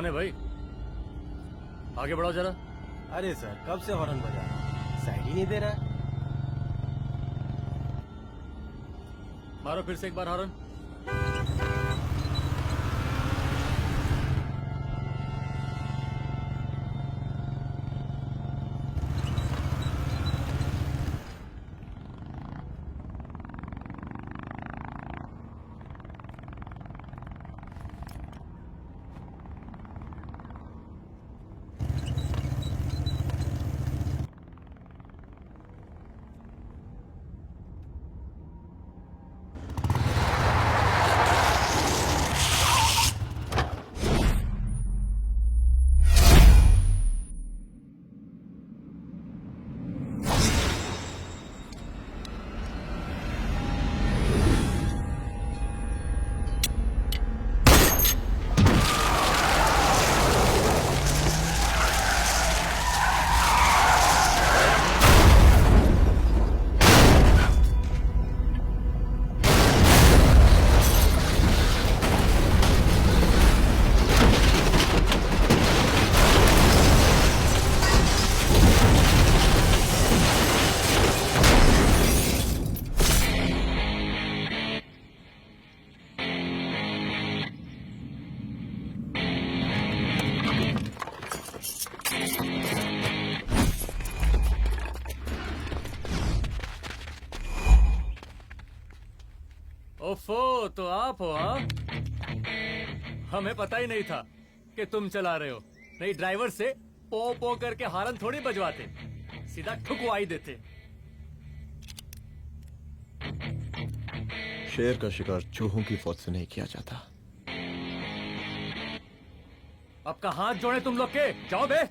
कौन है भाई? आगे बढ़ाओ जरा। अरे सर कब से हॉर्न बजा रहा हूं, साइड ही नहीं दे रहा है। मारो फिर से एक बार हॉर्न। ओफो, तो आप हो? हाँ, हमें पता ही नहीं था कि तुम चला रहे हो। नहीं, ड्राइवर से पो पो करके हॉर्न थोड़ी बजवाते, सीधा ठुकवाई देते। शेर का शिकार चूहों की फौज से नहीं किया जाता। अब का हाथ जोड़े तुम लोग के, जाओ बे।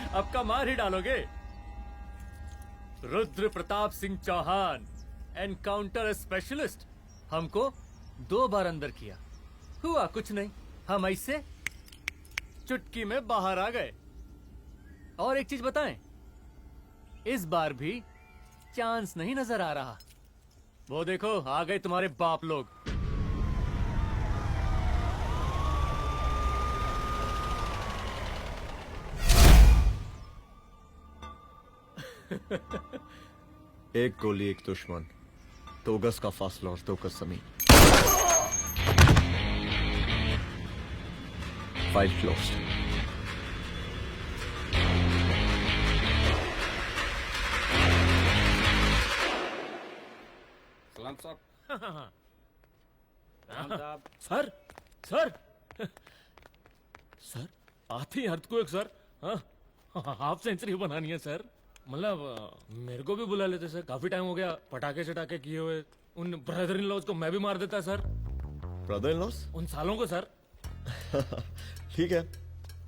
अब का मार ही डालोगे? रुद्र प्रताप सिंह चौहान, एनकाउंटर स्पेशलिस्ट, हमको 2 बार अंदर किया, हुआ कुछ नहीं। हम ऐसे चुटकी में बाहर आ गए। और एक चीज बताएं, इस बार भी चांस नहीं नजर आ रहा। वो देखो, आ गए तुम्हारे बाप लोग। एक गोली एक दुश्मन, 2 गज का फासला और 2 गज जमीन। 5 closed. सलाम साहब। राम साहब। सर सर सर आती अर्थक्वेक सर। हाँ हाफ सेंचुरी बनानी है सर। मतलब मेरे को भी बुला लेते सर, काफी टाइम हो गया पटाखे चटाखे किए हुए। उन ब्रदर इन लॉज को मैं भी मार देता सर, ब्रदर इन लॉस? उन सालों को सर। ठीक है,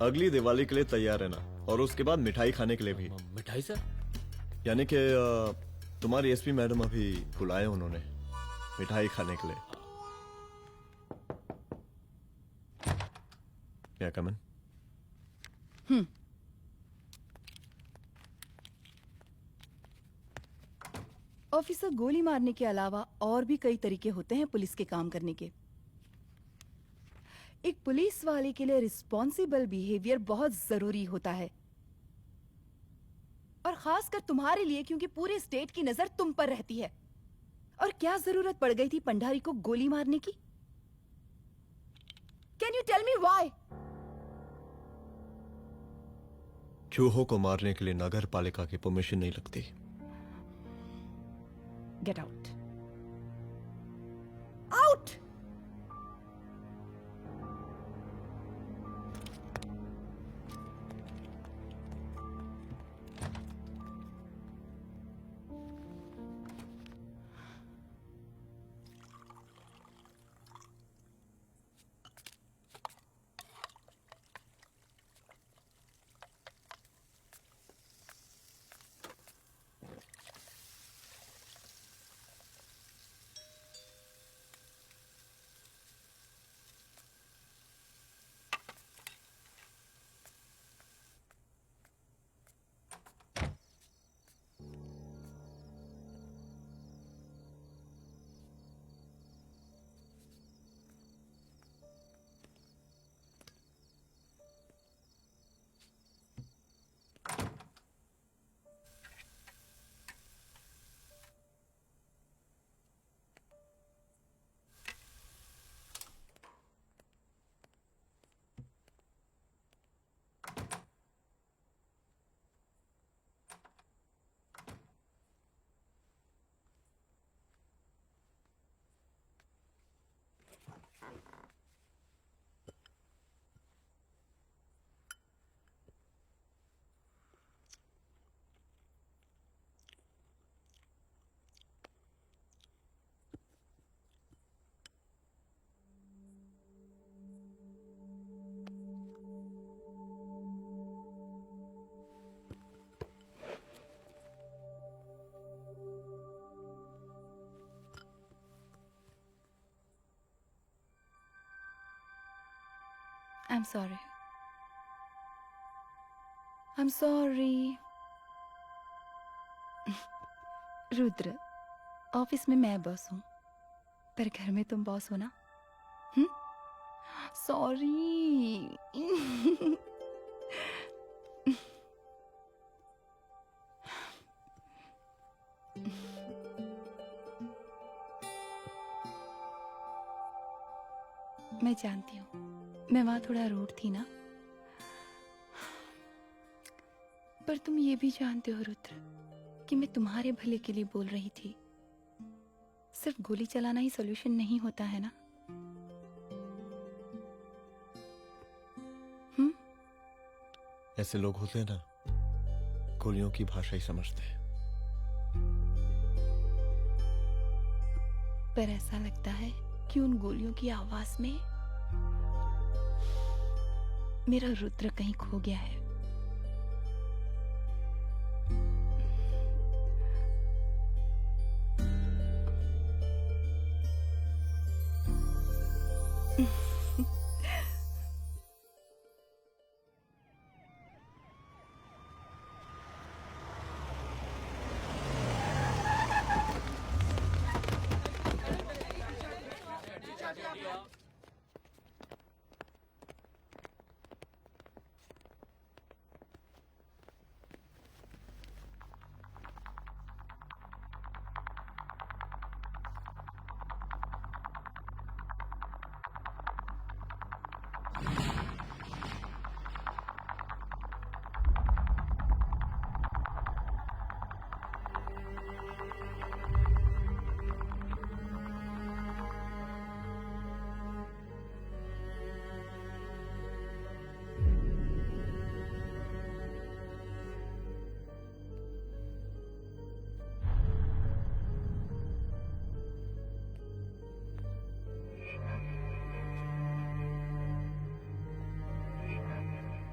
अगली दिवाली के लिए तैयार रहना, और उसके बाद मिठाई खाने के लिए भी। मिठाई सर? यानी कि तुम्हारी एसपी मैडम अभी बुलाए उन्होंने मिठाई खाने के लिए। क्या कमन? ऑफिसर, गोली मारने के अलावा और भी कई तरीके होते हैं पुलिस के काम करने के। एक पुलिस वाले के लिए रिस्पॉन्सिबल बिहेवियर बहुत जरूरी होता है, और खासकर तुम्हारे लिए, क्योंकि पूरे स्टेट की नजर तुम पर रहती है। और क्या जरूरत पड़ गई थी पंडारी को गोली मारने की? Can you tell me why? चूहों को मारने के लिए नगर पालिका की परमिशन नहीं लगती। Get out. Out! I'm sorry. I'm sorry. Rudra, office में मैं बॉस हूँ, पर घर में तुम बॉस हो ना? सॉरी। मैं जानती हूँ, मैं वहां थोड़ा रूड थी ना, पर तुम ये भी जानते हो रुद्र कि मैं तुम्हारे भले के लिए बोल रही थी। सिर्फ गोली चलाना ही सॉल्यूशन नहीं होता है ना। ऐसे लोग होते हैं ना, गोलियों की भाषा ही समझते हैं। पर ऐसा लगता है कि उन गोलियों की आवाज में मेरा रुद्र कहीं खो गया है।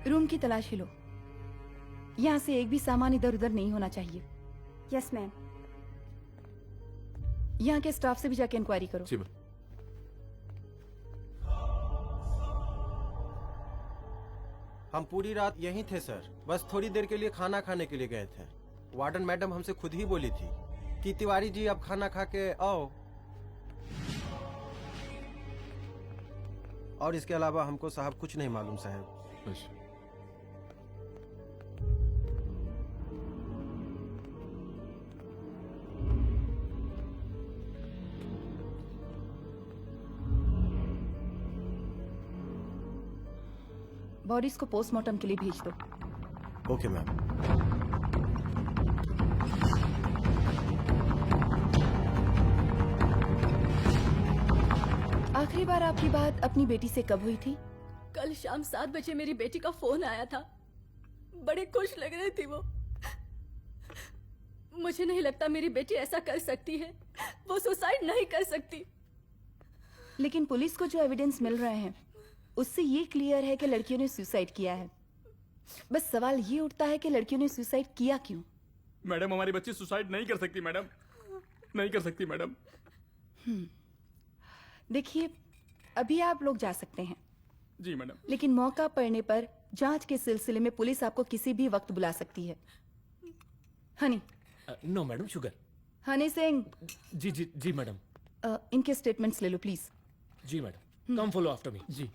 रूम की तलाशी लो। यहाँ से एक भी सामान इधर उधर नहीं होना चाहिए। Yes ma'am. यहाँ के स्टाफ से भी जाके इंक्वायरी करो। जी मैम। हम पूरी रात यहीं थे सर, बस थोड़ी देर के लिए खाना खाने के लिए गए थे। वार्डन मैडम हमसे खुद ही बोली थी कि तिवारी जी अब खाना खा के आओ, और इसके अलावा हमको साहब कुछ नहीं मालूम साहब। अच्छा। बॉडीज को पोस्टमार्टम के लिए भेज दो। Okay ma'am. आखिरी बार आपकी बात अपनी बेटी से कब हुई थी? कल शाम 7 बजे मेरी बेटी का फोन आया था। बड़ी खुश लग रही थी वो। मुझे नहीं लगता मेरी बेटी ऐसा कर सकती है। वो सुसाइड नहीं कर सकती। लेकिन पुलिस को जो एविडेंस मिल रहे हैं उससे ये क्लियर है कि लड़कियों ने सुसाइड किया है। बस सवाल ये उठता है कि लड़कियों ने सुसाइड किया क्यों? मैडम हमारी बच्ची सुसाइड नहीं कर सकती मैडम, नहीं कर सकती मैडम। देखिए, अभी आप लोग जा सकते हैं। जी मैडम। लेकिन मौका पड़ने पर जांच के सिलसिले में पुलिस आपको किसी भी वक्त बुला सकती है। Honey. No madam, sugar. Honey Singh. जी जी जी मैडम। इनके स्टेटमेंट्स ले लो प्लीज। जी madam, come follow after me. जी।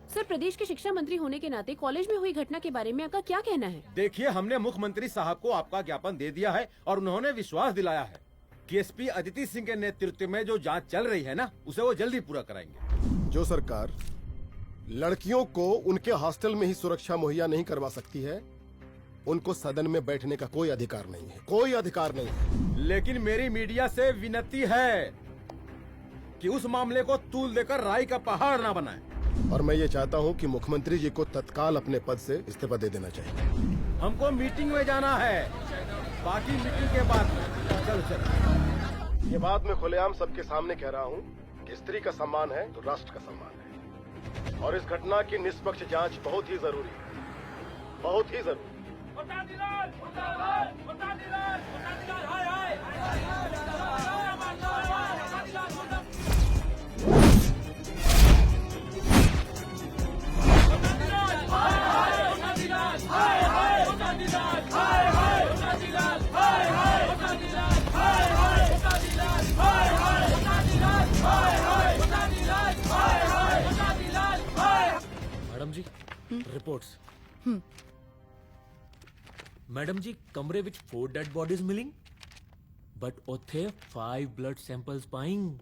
सर, प्रदेश के शिक्षा मंत्री होने के नाते कॉलेज में हुई घटना के बारे में आपका क्या कहना है? देखिए, हमने मुख्यमंत्री साहब को आपका ज्ञापन दे दिया है और उन्होंने विश्वास दिलाया है कि एसपी अदिति सिंह के नेतृत्व में जो जांच चल रही है ना, उसे वो जल्दी पूरा कराएंगे। जो सरकार लड़कियों को उनके हॉस्टल में ही सुरक्षा मुहैया नहीं करवा सकती है, उनको सदन में बैठने का कोई अधिकार नहीं है, कोई अधिकार नहीं है। लेकिन मेरी मीडिया से विनती है कि उस मामले को तूल देकर राई का पहाड़ ना बनाए। और मैं ये चाहता हूँ कि मुख्यमंत्री जी को तत्काल अपने पद से इस्तीफा दे देना चाहिए। हमको मीटिंग में जाना है, बाकी मीटिंग के बाद चल चल। ये बात मैं खुलेआम सबके सामने कह रहा हूँ कि स्त्री का सम्मान है तो राष्ट्र का सम्मान है, और इस घटना की निष्पक्ष जांच बहुत ही जरूरी है, बहुत ही जरूरी। मैडम जी, रिपोर्ट्स। मैडम जी, कमरे विच 4 डेड बॉडीज मिलिंग, बट उथे 5 ब्लड सैंपल्स पाइंग।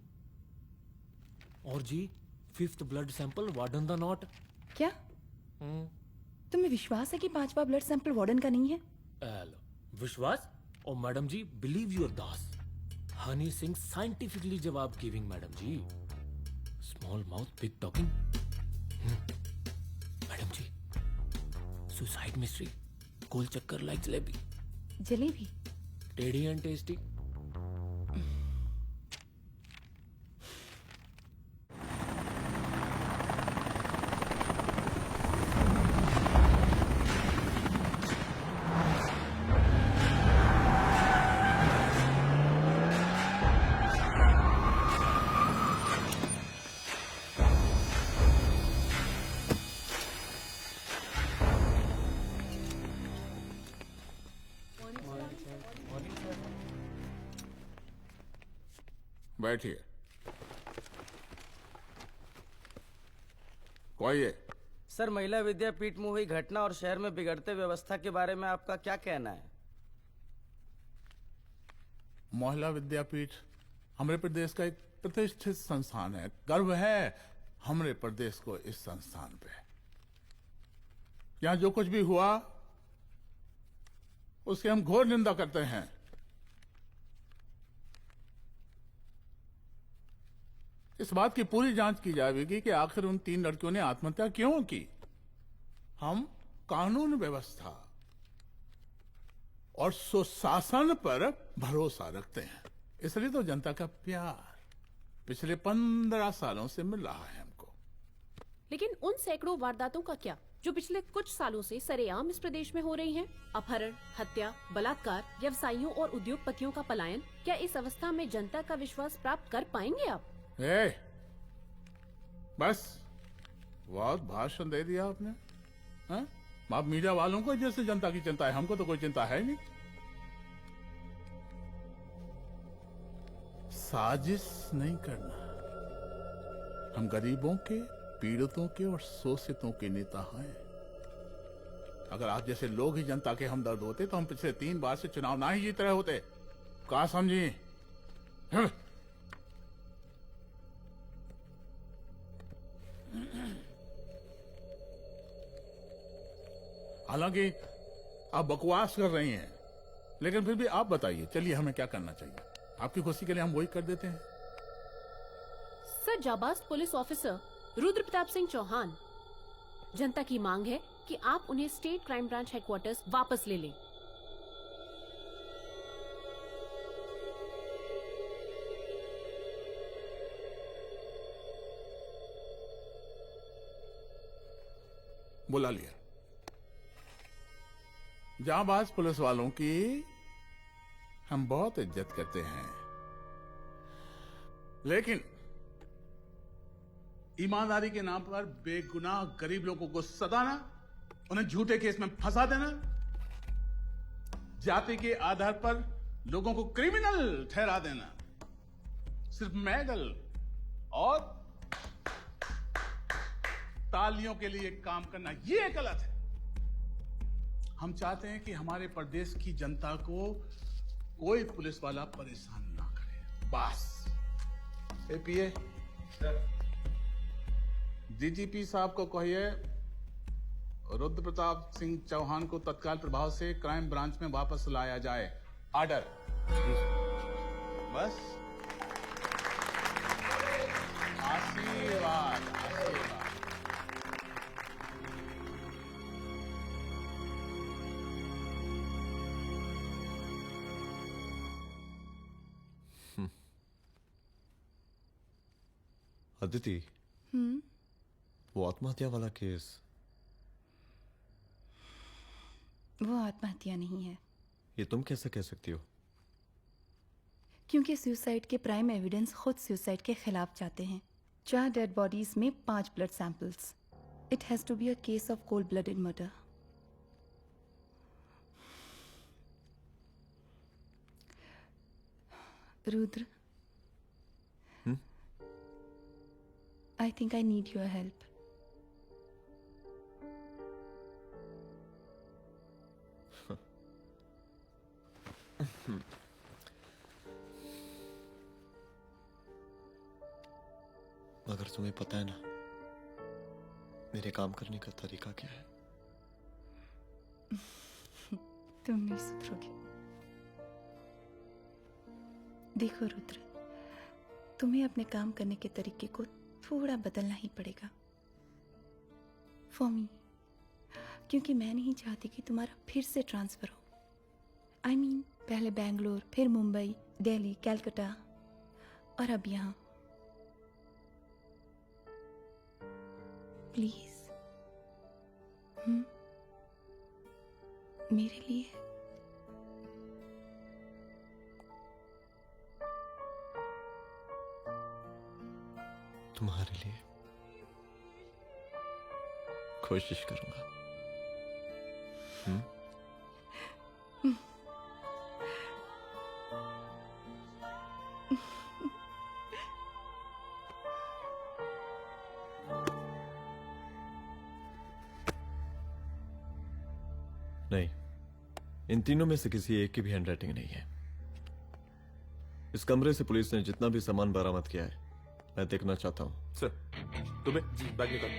और जी 5th ब्लड सैंपल वार्डन दा नॉट। क्या तुम्हें विश्वास है कि 5वां ब्लड सैंपल वार्डन का नहीं है? विश्वास? और मैडम जी, बिलीव योर दास, हनी सिंह साइंटिफिकली जवाब giving. Madam ji, small mouth big talking. Madam ji, suicide mystery, गोल चक्कर लाइक जलेबी, जलेबी टेढ़ी एंड टेस्टी। बैठिए। कोई है? सर, महिला विद्यापीठ में हुई घटना और शहर में बिगड़ते व्यवस्था के बारे में आपका क्या कहना है? महिला विद्यापीठ हमारे प्रदेश का एक प्रतिष्ठित संस्थान है। गर्व है हमारे प्रदेश को इस संस्थान पे। यहाँ जो कुछ भी हुआ उसकी हम घोर निंदा करते हैं। इस बात की पूरी जांच की जाएगी कि आखिर उन 3 लड़कियों ने आत्महत्या क्यों की। हम कानून व्यवस्था और सुशासन पर भरोसा रखते हैं, इसलिए तो जनता का प्यार। पिछले 15 सालों से मिल रहा है हमको। लेकिन उन सैकड़ों वारदातों का क्या जो पिछले कुछ सालों से सरेआम इस प्रदेश में हो रही हैं? अपहरण, हत्या, बलात्कार, व्यवसायियों और उद्योगपतियों का पलायन। क्या इस अवस्था में जनता का विश्वास प्राप्त कर पाएंगे आप? बस बहुत भाषण दे दिया आपने। हाँ? आप मीडिया वालों को जैसे जनता की चिंता है, हमको तो कोई चिंता है नहीं। साजिश नहीं करना। हम गरीबों के, पीड़ितों के और शोषितों के नेता हैं। अगर आप जैसे लोग ही जनता के हमदर्द होते तो हम पिछले 3 बार से चुनाव ना ही जीत रहे होते। कहा समझी? हाँ? हालांकि आप बकवास कर रही हैं, लेकिन फिर भी आप बताइए, चलिए हमें क्या करना चाहिए? आपकी खुशी के लिए हम वही कर देते हैं। सर, जाबाज पुलिस ऑफिसर रुद्र प्रताप सिंह चौहान, जनता की मांग है कि आप उन्हें स्टेट क्राइम ब्रांच हेडक्वार्टर्स वापस ले लें। बुला लिया। जाबाज पुलिस वालों की हम बहुत इज्जत करते हैं, लेकिन ईमानदारी के नाम पर बेगुनाह गरीब लोगों को सताना, उन्हें झूठे केस में फंसा देना, जाति के आधार पर लोगों को क्रिमिनल ठहरा देना, सिर्फ मैडल और तालियों के लिए काम करना, ये गलत है। हम चाहते हैं कि हमारे प्रदेश की जनता को कोई पुलिस वाला परेशान ना करे, बस। एपीए डीजीपी साहब को कहिए रुद्र प्रताप सिंह चौहान को तत्काल प्रभाव से क्राइम ब्रांच में वापस लाया जाए। ऑर्डर। बस। आशीर्वाद, आशीर्वाद। अदिति, वो आत्महत्या वाला केस, वो आत्महत्या नहीं है। ये तुम कैसे कह सकती हो? क्योंकि सुसाइड के प्राइम एविडेंस खुद सुसाइड के खिलाफ जाते हैं। 4 डेड बॉडीज में 5 blood samples. It has to be a case of cold blooded murder. Rudra, I think I need your help. मगर तुम्हें पता है ना मेरे काम करने का तरीका क्या है? तुम नहीं सुधरोगे। देखो रुद्र, तुम्हें अपने काम करने के तरीके को थोड़ा बदलना ही पड़ेगा फॉर मी, क्योंकि मैं नहीं चाहती कि तुम्हारा फिर से ट्रांसफर हो। I mean, पहले बेंगलोर, फिर मुंबई, दिल्ली, कलकत्ता और अब यहाँ। प्लीज मेरे लिए। तुम्हारे लिए कोशिश करूंगा। नहीं, इन तीनों में से किसी एक की भी हैंडराइटिंग नहीं है। इस कमरे से पुलिस ने जितना भी सामान बरामद किया है मैं देखना चाहता हूं। सर, तुम्हें जी बैग निकाल।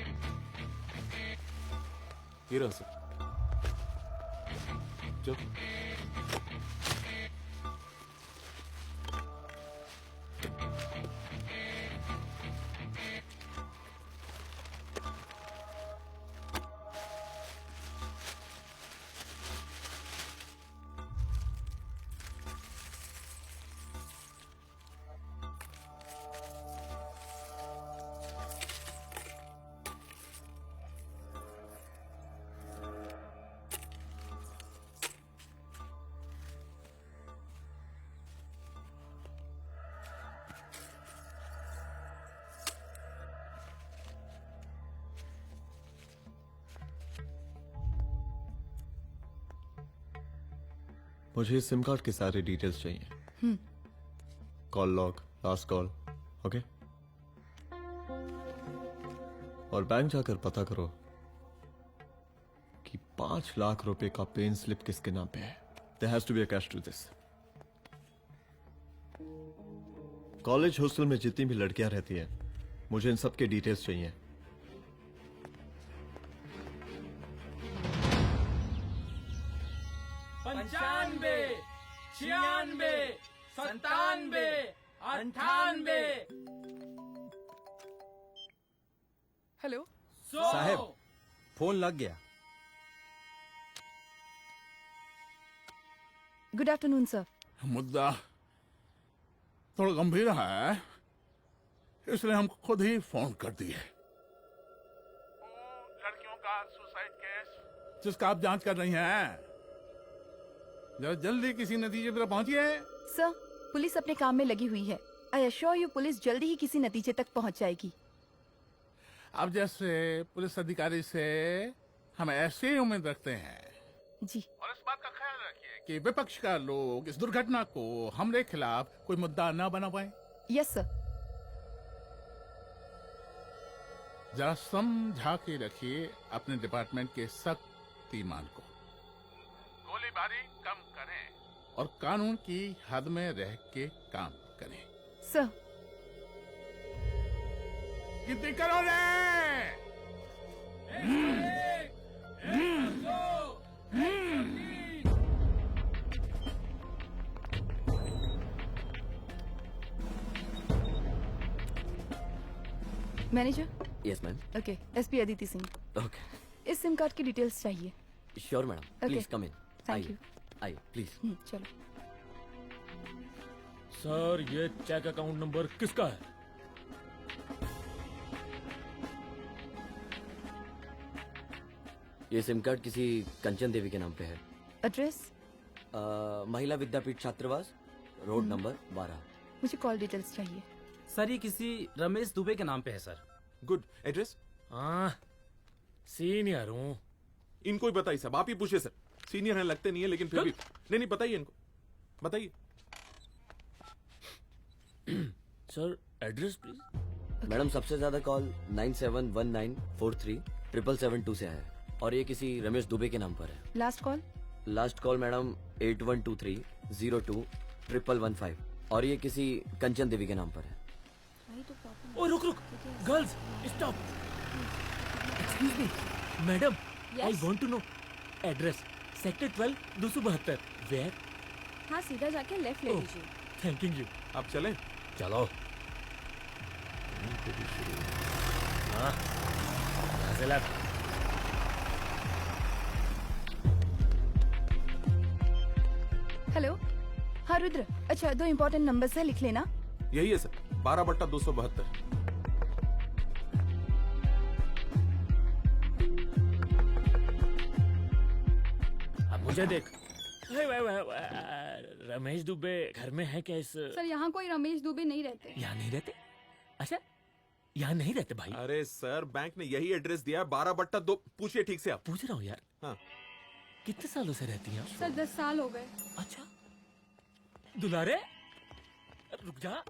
ये रहा सर। चल। मुझे इस सिम कार्ड के सारे डिटेल्स चाहिए। Call log, last call, okay? और बैंक जाकर पता करो कि 5 लाख रुपए का पेन स्लिप किसके नाम पे है। There has to be a cash to this. College hostel में जितनी भी लड़कियां रहती हैं, मुझे इन सब के डिटेल्स चाहिए। पंचानवे, 96, 97, 98। हेलो साहब, फोन लग गया। Good afternoon sir. मुद्दा थोड़ा गंभीर है, इसलिए हम खुद ही फोन कर दिए। लड़कियों का सुसाइड केस जिसका आप जांच कर रही हैं, जरा जल्दी किसी नतीजे पर पहुंचिए। सर, पुलिस अपने काम में लगी हुई है। आई अश्योर यू पुलिस जल्दी ही किसी नतीजे तक पहुंच जाएगी। अब जैसे पुलिस अधिकारी से हम ऐसे ही उम्मीद रखते हैं जी। और इस बात का ख्याल रखिए कि विपक्ष का लोग इस दुर्घटना को हमरे खिलाफ कोई मुद्दा न बना पाए। Yes sir. जरा समझा के रखिए अपने डिपार्टमेंट के शक्तिमान को। गोलीबारी कम करें और कानून की हद में रह के काम करें। सर। कितनी करोगे? Manager. Yes ma'am. Okay, SP Aditi Singh. Okay, इस सिम कार्ड की डिटेल्स चाहिए। Sure madam, please come in. Thank you. आइए प्लीज। चलो। सर, ये चेक अकाउंट नंबर किसका है? ये सिम कार्ड किसी कंचन देवी के नाम पे है। एड्रेस? महिला विद्यापीठ छात्रावास, रोड नंबर 12। मुझे कॉल डिटेल्स चाहिए। सर, ये किसी रमेश दुबे के नाम पे है सर। गुड। एड्रेस? हाँ, सीनियर हूँ। इनको ही बताइए साहब, आप ही पूछिए सर। सीनियर हैं लगते नहीं है, लेकिन फिर भी नहीं बताइए इनको, बताइए। Sir, address please. मैडम, सबसे ज्यादा कॉल 9719437772 से आया है और ये किसी रमेश दुबे के नाम पर है। Last call? Last call madam 8123021115 और ये किसी कंचन देवी के नाम पर है। ओ रुक, girls stop. Excuse me madam, I want to know address. Sector 12 272। Where? हाँ, सीधा जाके लेफ्ट ले लीजिए। Thank you. आप चलें? चलो। हाँ, यहाँ से लेफ्ट। हेलो। हाँ रुद्र, अच्छा 2 इम्पोर्टेंट नंबर्स है, लिख लेना। यही है सर, 12/272। अब मुझे देख। रमेश दुबे घर में है क्या? इस सर, यहाँ कोई रमेश दुबे नहीं रहते। यहाँ नहीं रहते? अच्छा, यहाँ नहीं रहते भाई। अरे सर, बैंक ने यही एड्रेस दिया है, 12/2। पूछिए ठीक से आप। पूछ रहा हूँ यार। हाँ। कितने सालों से रहती हैं आप? सर 10 साल हो गए। अच्छा दुलारे रुक जा।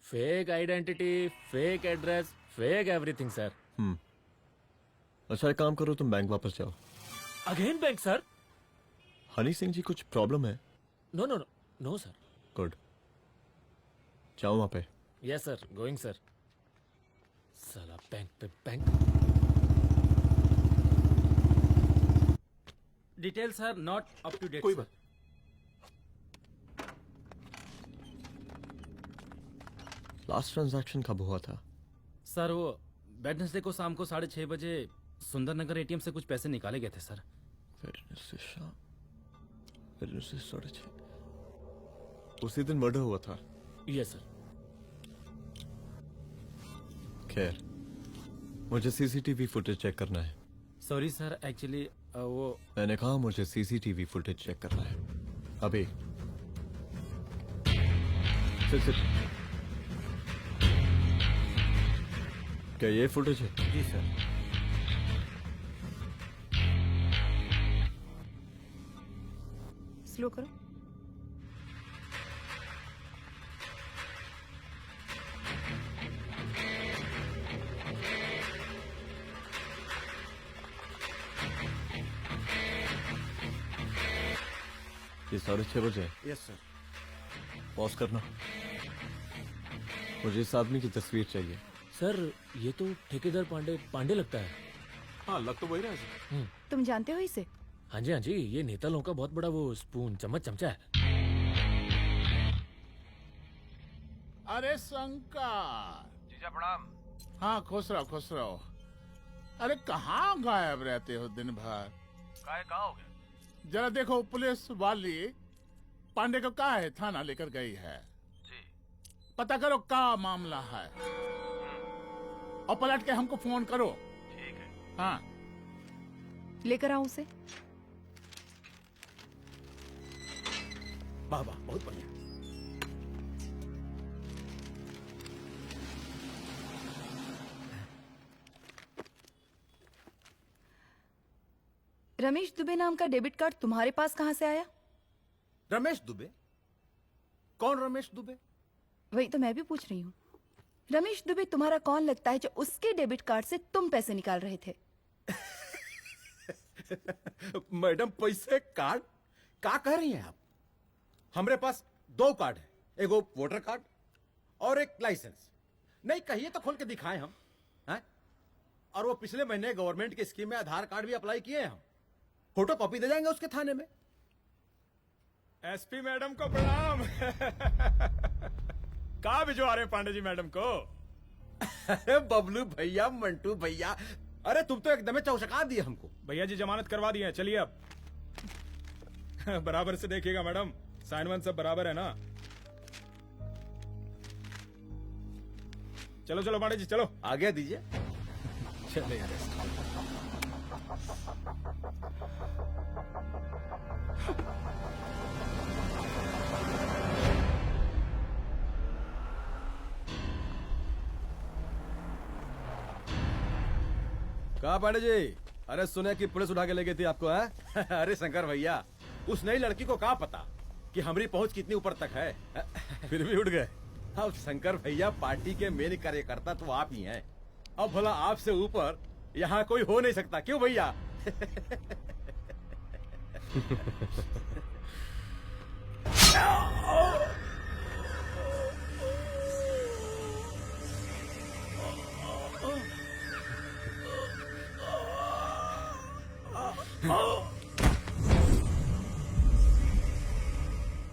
Fake identity, fake address, fake everything sir. अच्छा एक काम करो, तुम बैंक वापस जाओ। Again bank sir? Honey Singh ji कुछ प्रॉब्लम है? No no no no sir. Good, जाओ वहां पे। Yes sir, going sir. साला बैंक पे bank. Details are not up to date. कोई बात। लास्ट ट्रांजैक्शन कब हुआ था? सर वो वेडनेसडे को शाम को 6:30 बजे सुंदरनगर एटीएम से कुछ पैसे निकाले गए थे सर। वेडनेसडे शाम, वेडनेसडे 6:30। उसी दिन मर्डर हुआ था? Yes sir. खैर, मुझे सीसीटीवी फुटेज चेक करना है। सॉरी सर, एक्चुअली वो मैंने कहा मुझे सीसीटीवी फुटेज चेक करना है अभी। चल क्या ये फुटेज है? जी सर। स्लो करो। ये 6:30 बजे यस सर। पॉज करना। मुझे इस आदमी की तस्वीर चाहिए। सर ये तो ठेकेदार पांडे लगता है। हाँ लग तो वही रहा है सर। तुम जानते हो इसे? हाँ जी, ये नेता लोगों का बहुत बड़ा वो स्पून चमचा है। अरे शंकर। जीजा प्रणाम। हाँ खुश रहो। अरे कहाँ गायब रहते हो दिन भर? कहाँ हो गए? जरा देखो पुलिस वाली पांडे को कहा है थाना लेकर गई है। जी। पता करो क्या मामला है और पलट के हमको फोन करो। ठीक है। हाँ लेकर आओ उसे। वाह वाह बहुत बढ़िया। रमेश दुबे नाम का डेबिट कार्ड तुम्हारे पास कहाँ से आया? रमेश दुबे? कौन रमेश दुबे? वही तो मैं भी पूछ रही हूँ। रमेश दुबे तुम्हारा कौन लगता है जो उसके डेबिट कार्ड से तुम पैसे निकाल रहे थे? मैडम पैसे कार्ड क्या कह रही हैं आप? हमारे पास 2 कार्ड है, एक वो वोटर कार्ड और एक लाइसेंस। नहीं कहिए तो खोल के दिखाएं हम हैं? और वो पिछले महीने गवर्नमेंट की स्कीम में आधार कार्ड भी अप्लाई किए हैं हम। फोटो कॉपी दे जाएंगे उसके थाने में। एसपी मैडम को प्रणाम। कहा भिजवा रहे पांडे जी मैडम को? अरे बबलू भैया, मंटू भैया, अरे तुम तो एकदम चौसका दिए हमको। भैया जी जमानत करवा दिए हैं, चलिए अब। बराबर से देखिएगा मैडम, साइन वन सब बराबर है ना? चलो पांडे जी चलो आगे दीजिए। चले कहा पांडे जी? अरे सुने कि पुलिस उठा के ले गई थी आपको है? अरे शंकर भैया, उस नई लड़की को क्या पता कि हमारी पहुंच कितनी ऊपर तक है। फिर भी उठ गए। अब शंकर भैया पार्टी के मेन कार्यकर्ता तो आप ही हैं। अब भला आपसे ऊपर यहाँ कोई हो नहीं सकता, क्यों भैया?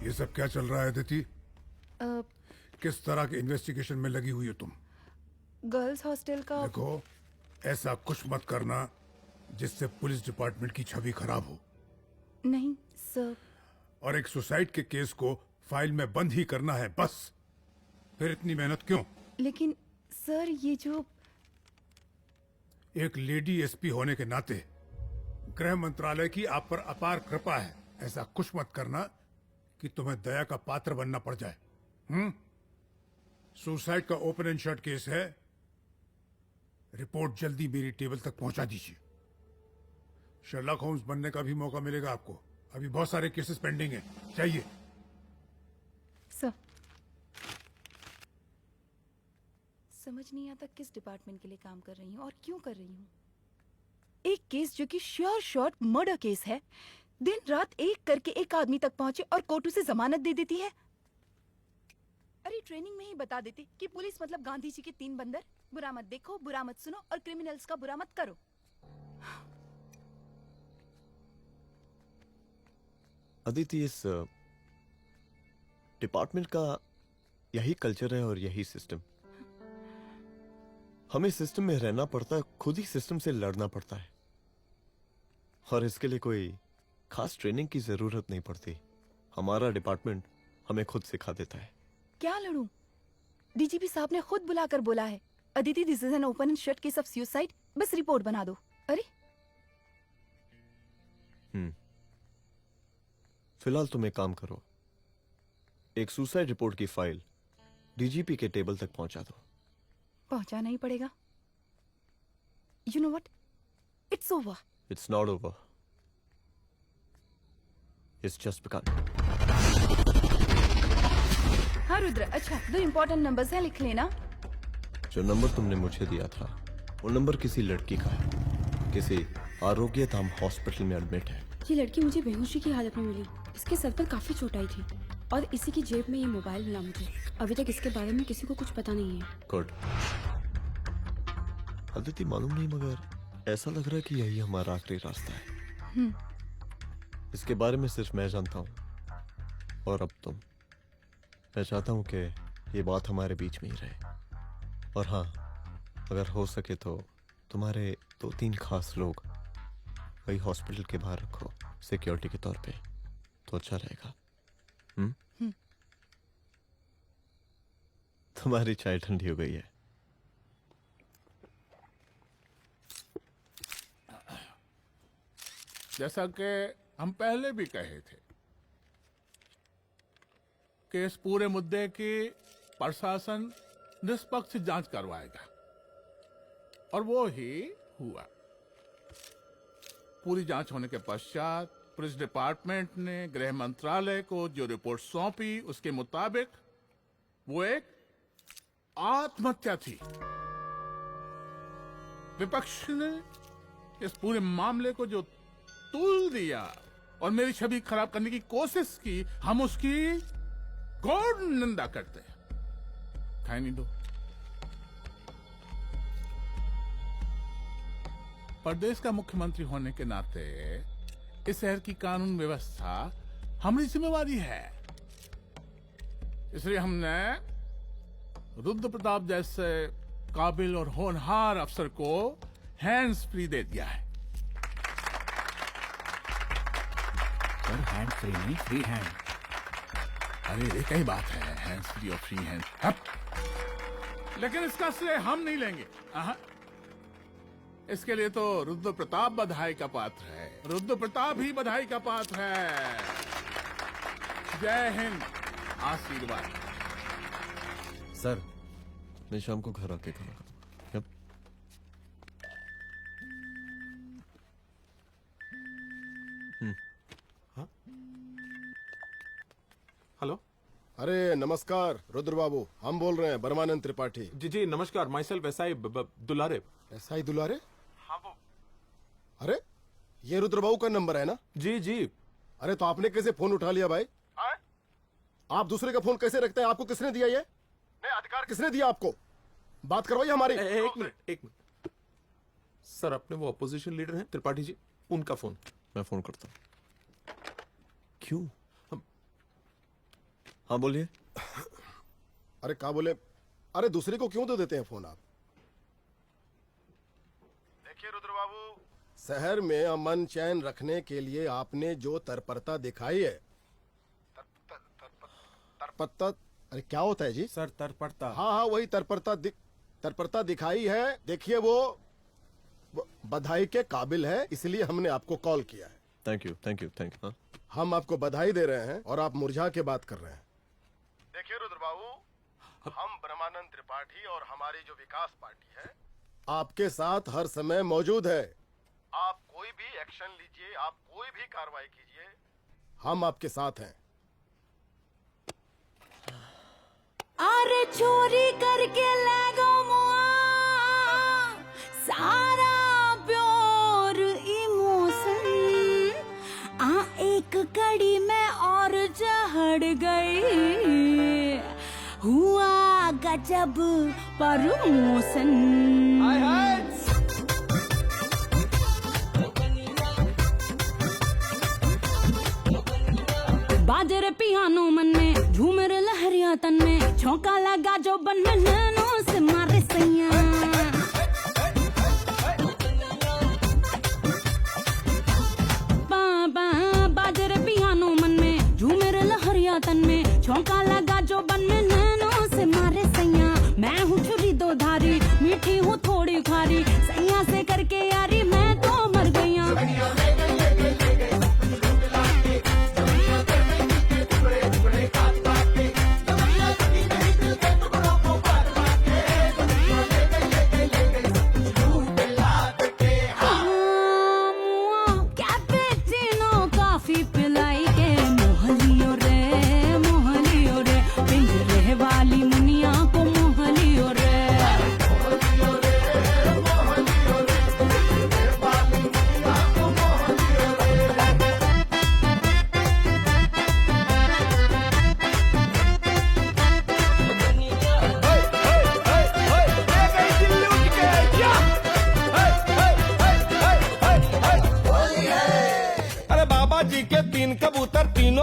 ये सब क्या चल रहा है अदिति? किस तरह के इन्वेस्टिगेशन में लगी हुई हो तुम? गर्ल्स हॉस्टल का। देखो, ऐसा कुछ मत करना जिससे पुलिस डिपार्टमेंट की छवि खराब हो। नहीं सर। और एक सुसाइड के केस को फाइल में बंद ही करना है बस। फिर इतनी मेहनत क्यों? लेकिन सर ये जो एक लेडी एसपी होने के नाते गृह मंत्रालय की आप पर अपार कृपा है। ऐसा कुछ मत करना कि तुम्हें दया का पात्र बनना पड़ जाए। सुसाइड का ओपन एंड शट केस है। रिपोर्ट जल्दी मेरी टेबल तक पहुंचा दीजिए। शर्लॉक होम्स बनने का भी मौका मिलेगा आपको। अभी बहुत सारे केसेस पेंडिंग हैं। चाहिए सर। समझ नहीं आता किस डिपार्टमेंट के लिए काम कर रही हूँ और क्यों कर रही हूँ। एक केस जो कि श्योर शॉट मर्डर केस है, दिन रात एक करके एक आदमी तक पहुंचे और कोर्ट उसे जमानत दे देती है। अरे ट्रेनिंग में ही बता देती कि पुलिस मतलब गांधी जी के 3 बंदर, बुरा मत देखो, बुरा मत सुनो और क्रिमिनल्स का बुरा मत करो। अदिति, इस डिपार्टमेंट का यही कल्चर है और यही सिस्टम। हमें सिस्टम में रहना पड़ता है, खुद ही सिस्टम से लड़ना पड़ता है, और इसके लिए कोई खास ट्रेनिंग की जरूरत नहीं पड़ती। हमारा डिपार्टमेंट हमें खुद सिखा देता है। क्या लड़ूं? डीजीपी साहब ने खुद बुलाकर बोला है, Aditi this is an open and shut case of suicide, बस रिपोर्ट बना दो। अरे फिलहाल तुम एक काम करो, एक सुसाइड रिपोर्ट की फाइल डीजीपी के टेबल तक पहुंचा दो। पहुंचाना ही पड़ेगा। You know what, it's over. It's not over. It's just begun. हाँ रुद्र, अच्छा 2 इम्पोर्टेंट नंबर्स हैं, लिख लेना। जो नंबर तुमने मुझे दिया था वो नंबर किसी लड़की का है, किसी आरोग्य धाम हॉस्पिटल में एडमिट है। ये लड़की मुझे बेहोशी की हालत में मिली। इसके सर पर काफी चोट आई थी और इसी की जेब में ये मोबाइल मिला मुझे। अभी तक इसके बारे में किसी को कुछ पता नहीं है। गुड। अदिति मालूम नहीं, मगर ऐसा लग रहा है कि यही हमारा आखिरी रास्ता है। इसके बारे में सिर्फ मैं जानता हूँ और अब तुम। मैं चाहता हूँ कि ये बात हमारे बीच में ही रहे। और हाँ, अगर हो सके तो तुम्हारे 2-3 खास लोग वही हॉस्पिटल के बाहर रखो सिक्योरिटी के तौर पे, तो अच्छा रहेगा। तुम्हारी चाय ठंडी हो गई है। जैसा कि हम पहले भी कहे थे कि इस पूरे मुद्दे की प्रशासन निष्पक्ष जांच करवाएगा, और वो ही हुआ। पूरी जांच होने के पश्चात पुलिस डिपार्टमेंट ने गृह मंत्रालय को जो रिपोर्ट सौंपी उसके मुताबिक वो एक आत्महत्या थी। विपक्ष ने इस पूरे मामले को जो तुल दिया और मेरी छवि खराब करने की कोशिश की, हम उसकी घोर निंदा करते हैं। खाए नहीं दो। प्रदेश का मुख्यमंत्री होने के नाते इस शहर की कानून व्यवस्था हमारी जिम्मेवारी है। इसलिए हमने रुद्र प्रताप जैसे काबिल और होनहार अफसर को हैंड्स फ्री दे दिया है। हैंड फ्री नहीं, फ्री हैंड। अरे ये कई बात है, हैंड्स फ्री और फ्री हैंड। लेकिन इसका श्रेय हम नहीं लेंगे। इसके लिए तो रुद्र प्रताप बधाई का पात्र है। रुद्र प्रताप ही बधाई का पात्र है। जय हिंद। आशीर्वाद। सर, मैं शाम को घर आके खाना खाऊंगा। हेलो। अरे नमस्कार रुद्र बाबू, हम बोल रहे हैं परमानंद त्रिपाठी। जी जी नमस्कार। My self SI Dulare. SI दुलारे? हाँ वो। अरे ये रुद्र बाबू का नंबर है ना? जी जी। अरे तो आपने कैसे फोन उठा लिया भाई? आप दूसरे का फोन कैसे रखते हैं? आपको किसने दिया ये? नहीं, अधिकार किसने दिया आपको? बात करवाइए हमारी। एक मिनट। सर, अपने वो अपोजिशन लीडर हैं त्रिपाठी जी, उनका फोन। मैं फोन करता हूँ। क्यों? हाँ बोलिए। अरे क्या बोले? अरे दूसरे को क्यों दे देते हैं फोन आप? देखिए रुद्र बाबू, शहर में अमन चैन रखने के लिए आपने जो तत्परता दिखाई है, तत्परता, अरे क्या होता है जी? सर तत्परता। हाँ वही तत्परता दिखाई है। देखिए वो बधाई के काबिल है, इसलिए हमने आपको कॉल किया है। Thank you. हम आपको बधाई दे रहे हैं और आप मुरझा के बात कर रहे हैं। देखिए रुद्र बाबू, हम ब्रह्मानंद त्रिपाठी और हमारी जो विकास पार्टी है आपके साथ हर समय मौजूद है। आप कोई भी एक्शन लीजिए, आप कोई भी कार्रवाई कीजिए, हम आपके साथ हैं। अरे चोरी करके ले गो मुआ सारा प्योर इमोशन, एक कड़ी में और चढ़ गई, हुआ गजब प्रमोशन। बाजरे पियानो मन में, झूमर लहरिया तन में, झोंका लगा जो बन में नैनो से मारे सैया। बाजरे पियानो मन में, झूमर लहरिया तन में, झोंका लगा जो बन में नैनो से मारे सैया। मैं हूँ छुरी दो धारी, मीठी हूँ थोड़ी खारी, सैया से करके यारी मैं तो मर गईया। कैपेचिनो कॉफी पिलाई के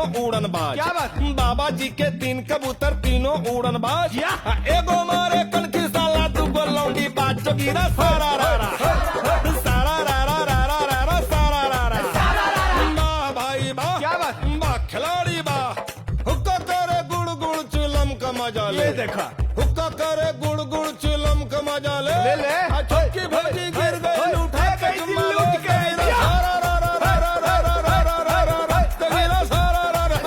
तीनों उड़न बाज। क्या बात? बाबा जी के 3 कबूतर तीनों उड़न बाज। एगो मारे कनखी साला दूगो लौंडी बाज। जोगीरा सारा रारा सारा रारा रारा रारा सारा रारा। वाह भाई वाह, क्या बात? वाह खिलाड़ी वाह। हुक्का करे गुड़ गुड़ चिलम का मजा ले। ये देखा, हुक्का करे गुड़ गुड़ चिलम का मजा ले। ले ले। चौकी भौजी गिर गई उठा के चुम्मा ले के। सारा रारा रारा रारा रारा रारा रारा जोगीरा सारा रारा।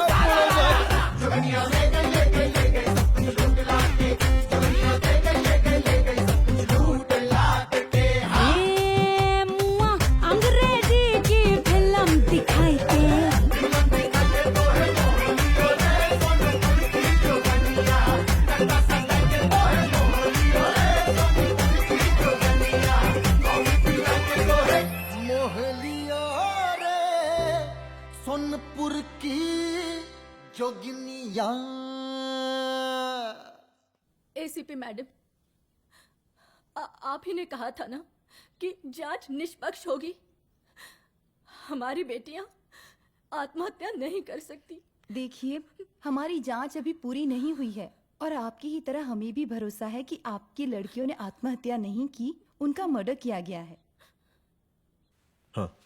ए मुआ अंग्रेजी की फिल्म दिखाई के मोहलिया रे सोनपुर की जोगिनिया। एसीपी मैडम, आप ही ने कहा था ना कि जांच निष्पक्ष होगी। हमारी बेटियां आत्महत्या नहीं कर सकती। देखिए, हमारी जांच अभी पूरी नहीं हुई है और आपकी ही तरह हमें भी भरोसा है कि आपकी लड़कियों ने आत्महत्या नहीं की, उनका मर्डर किया गया है। हाँ,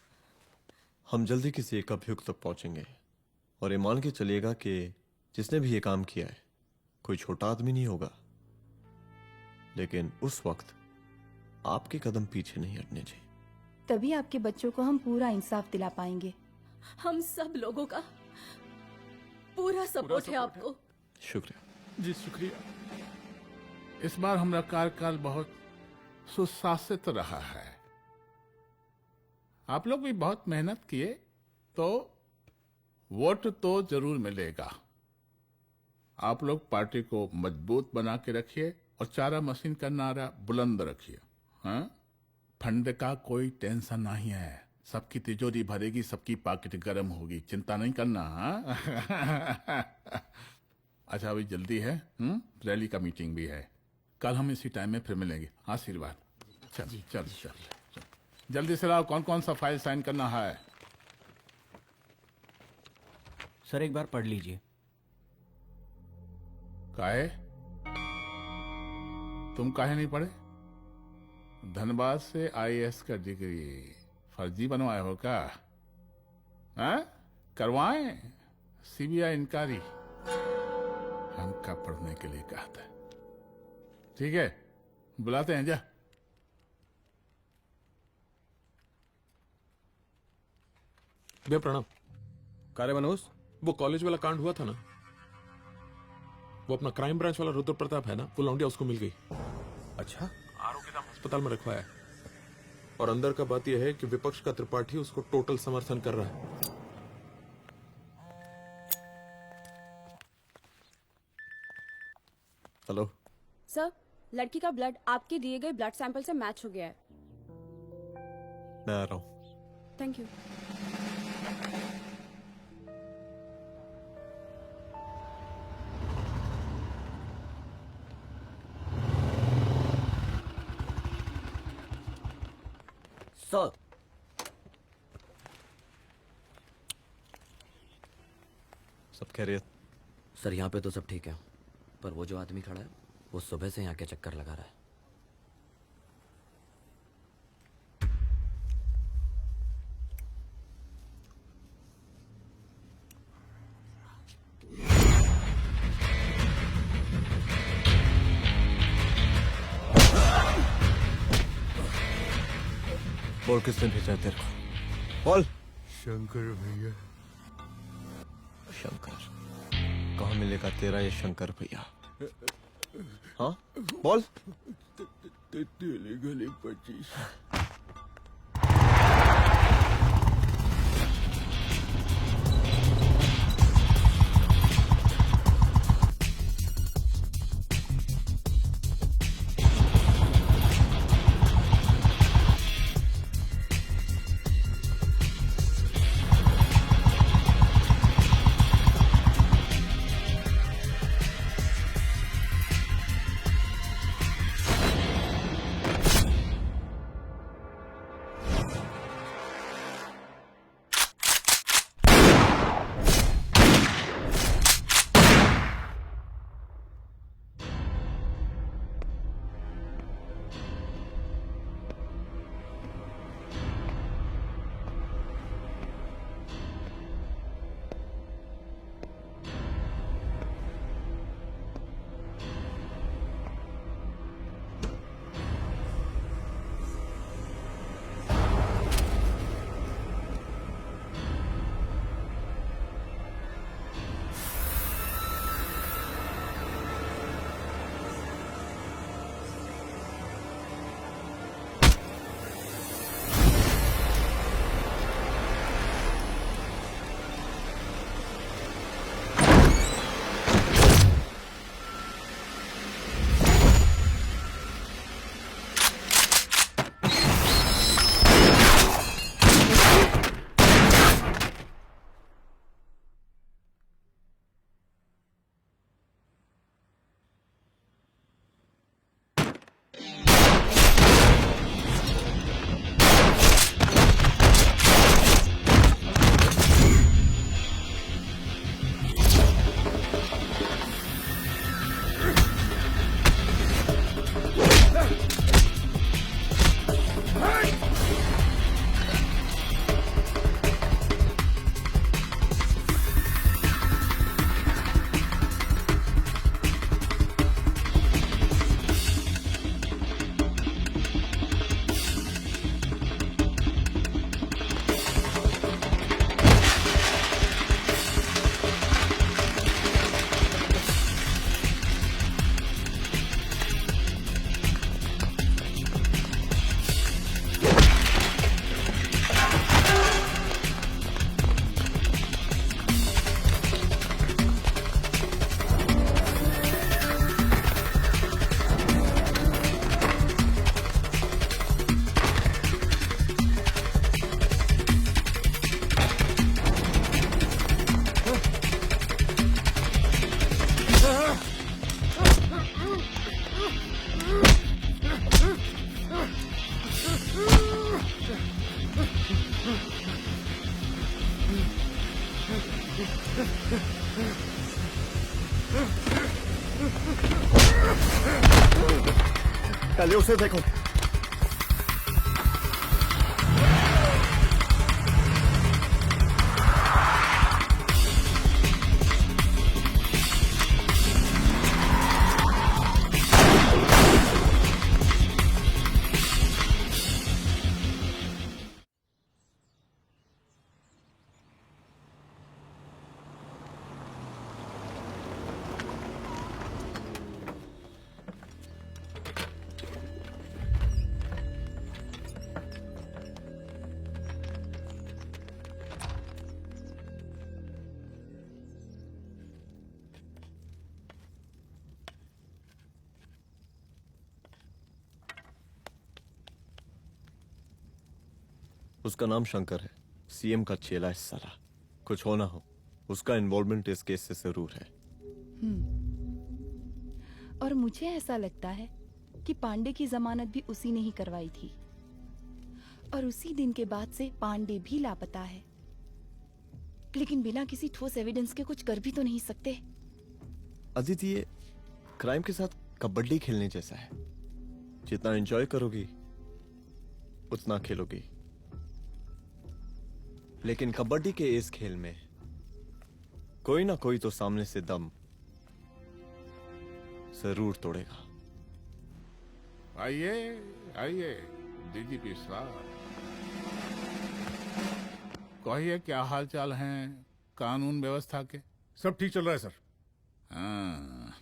हम जल्दी किसी एक अभियुक्त तक पहुंचेंगे और ये मान के चलिएगा कि जिसने भी ये काम किया है कोई छोटा आदमी नहीं होगा। लेकिन उस वक्त आपके कदम पीछे नहीं हटने चाहिए। तभी आपके बच्चों को हम पूरा इंसाफ दिला पाएंगे। हम सब लोगों का पूरा सपोर्ट है आपको। शुक्रिया जी, शुक्रिया। इस बार हमारा कार्यकाल बहुत सुशासित रहा है। आप लोग भी बहुत मेहनत किए तो वोट तो जरूर मिलेगा। आप लोग पार्टी को मजबूत बना के रखिए और चारा मशीन का नारा बुलंद रखिए। हाँ, फंड का कोई टेंशन नहीं है। सबकी तिजोरी भरेगी, सबकी पॉकेट गर्म होगी, चिंता नहीं करना। हाँ? अच्छा, अभी जल्दी है, रैली का मीटिंग भी है। कल हम इसी टाइम में फिर मिलेंगे। आशीर्वाद। चल चल चल, जल्दी से लाओ। कौन कौन सा फाइल साइन करना है? सर एक बार पढ़ लीजिए। काहे? तुम काहे नहीं पढ़े? धनबाद से आईएएस का डिग्री फर्जी बनवाए हो क्या? हाँ? करवाएं सीबीआई इंक्वायरी। हमका पढ़ने के लिए कहा था। ठीक है, बुलाते हैं। जा। भैया प्रणाम। कार्य मनोज, वो कॉलेज वाला कांड हुआ था ना, वो अपना क्राइम ब्रांच वाला रुद्र प्रताप है ना, वो लौंडिया उसको मिल गई। अच्छा? आरोपी नाम अस्पताल में रखवाया है। और अंदर का बात यह है कि विपक्ष का त्रिपाठी उसको टोटल समर्थन कर रहा है। हेलो सर, लड़की का ब्लड आपके दिए गए ब्लड सैंपल से मैच हो गया है। मैं आ रहा हूँ। Thank you. सर, सब खैरियत? सर यहाँ पे तो सब ठीक है, पर वो जो आदमी खड़ा है वो सुबह से यहाँ के चक्कर लगा रहा है। बोल किसने भेजा है तेरे को? बोल। शंकर भैया। शंकर? कहाँ मिलेगा तेरा ये शंकर भैया? हाँ बोल। गली 25। पहले उसे देखो। उसका नाम शंकर है, सीएम का चेला है साला। कुछ हो ना हो, उसका इन्वॉल्वमेंट इस केस से जरूर है। और मुझे ऐसा लगता है कि पांडे की जमानत भी उसी ने ही करवाई थी, और उसी दिन के बाद से पांडे भी लापता है। लेकिन बिना किसी ठोस एविडेंस के कुछ कर भी तो नहीं सकते। अदिति, ये क्राइम के साथ कबड्डी खेलने जैसा है। जितना एंजॉय करोगी उतना खेलोगी, लेकिन कबड्डी के इस खेल में कोई ना कोई तो सामने से दम जरूर तोड़ेगा। आइए आइए डीजीपी साहब, कहिए क्या हाल चाल हैं कानून व्यवस्था के? सब ठीक चल रहा है सर। हाँ।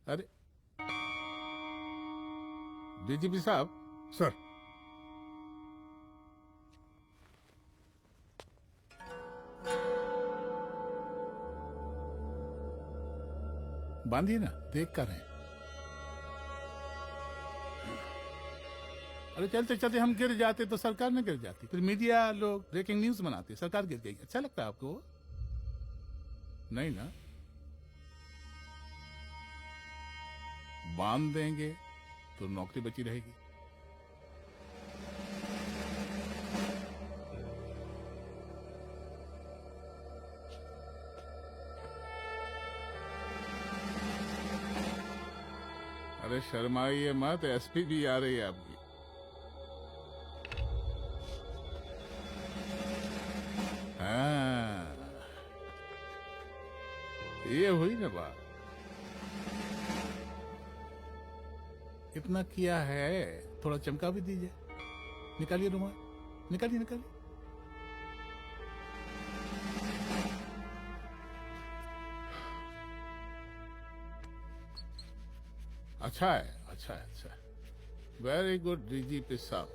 अरे डीजीपी साहब। सर। बांधिए ना, देख कर हैं। अरे चलते चलते हम गिर जाते तो सरकार न गिर जाती, फिर मीडिया लोग ब्रेकिंग न्यूज बनाते, सरकार गिर गई। अच्छा लगता है आपको? नहीं ना? बांध देंगे तो नौकरी बची रहेगी। अरे शर्माइए मत, एसपी भी आ रही है आपकी। हाँ, ये हुई ना बात। इतना किया है, थोड़ा चमका भी दीजिए। निकालिए रुमाल, निकालिए निकालिए। अच्छा है, अच्छा है, अच्छा है। वेरी गुड डीजीपी साहब,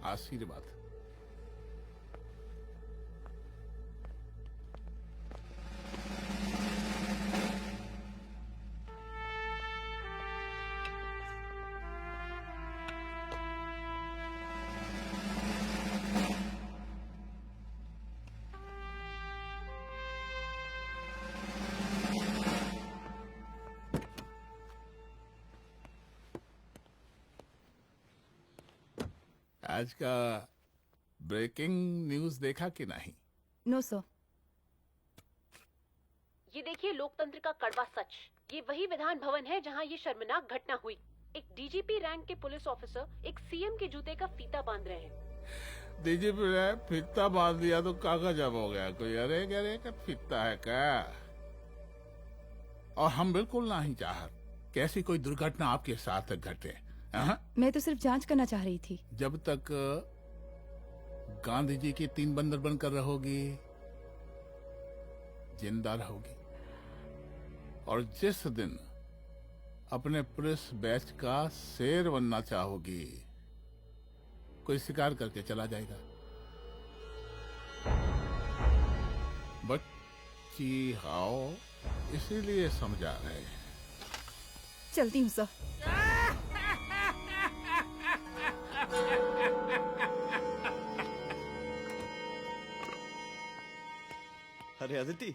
आशीर्वाद। आज का ब्रेकिंग न्यूज देखा कि नहीं? No sir. ये देखिए लोकतंत्र का कड़वा सच। ये वही विधान भवन है जहां ये शर्मनाक घटना हुई। एक डीजीपी रैंक के पुलिस ऑफिसर एक सीएम के जूते का फीता बांध रहे हैं। डीजीपी ने फीता बांध दिया तो कागज जब हो गया कोई? अरे अरे का फीता है क्या? और हम बिल्कुल नहीं चाहते कि ऐसी कोई दुर्घटना आपके साथ घटे। मैं तो सिर्फ जांच करना चाह रही थी। जब तक गांधी जी की 3 बंदर बनकर रहोगी, जिंदा रहोगी। और जिस दिन अपने पुलिस बैच का शेर बनना चाहोगी, कोई शिकार करके चला जाएगा। बच्ची हाओ, इसीलिए समझा रहे हैं। चलती हूँ सर। अरे अदिति,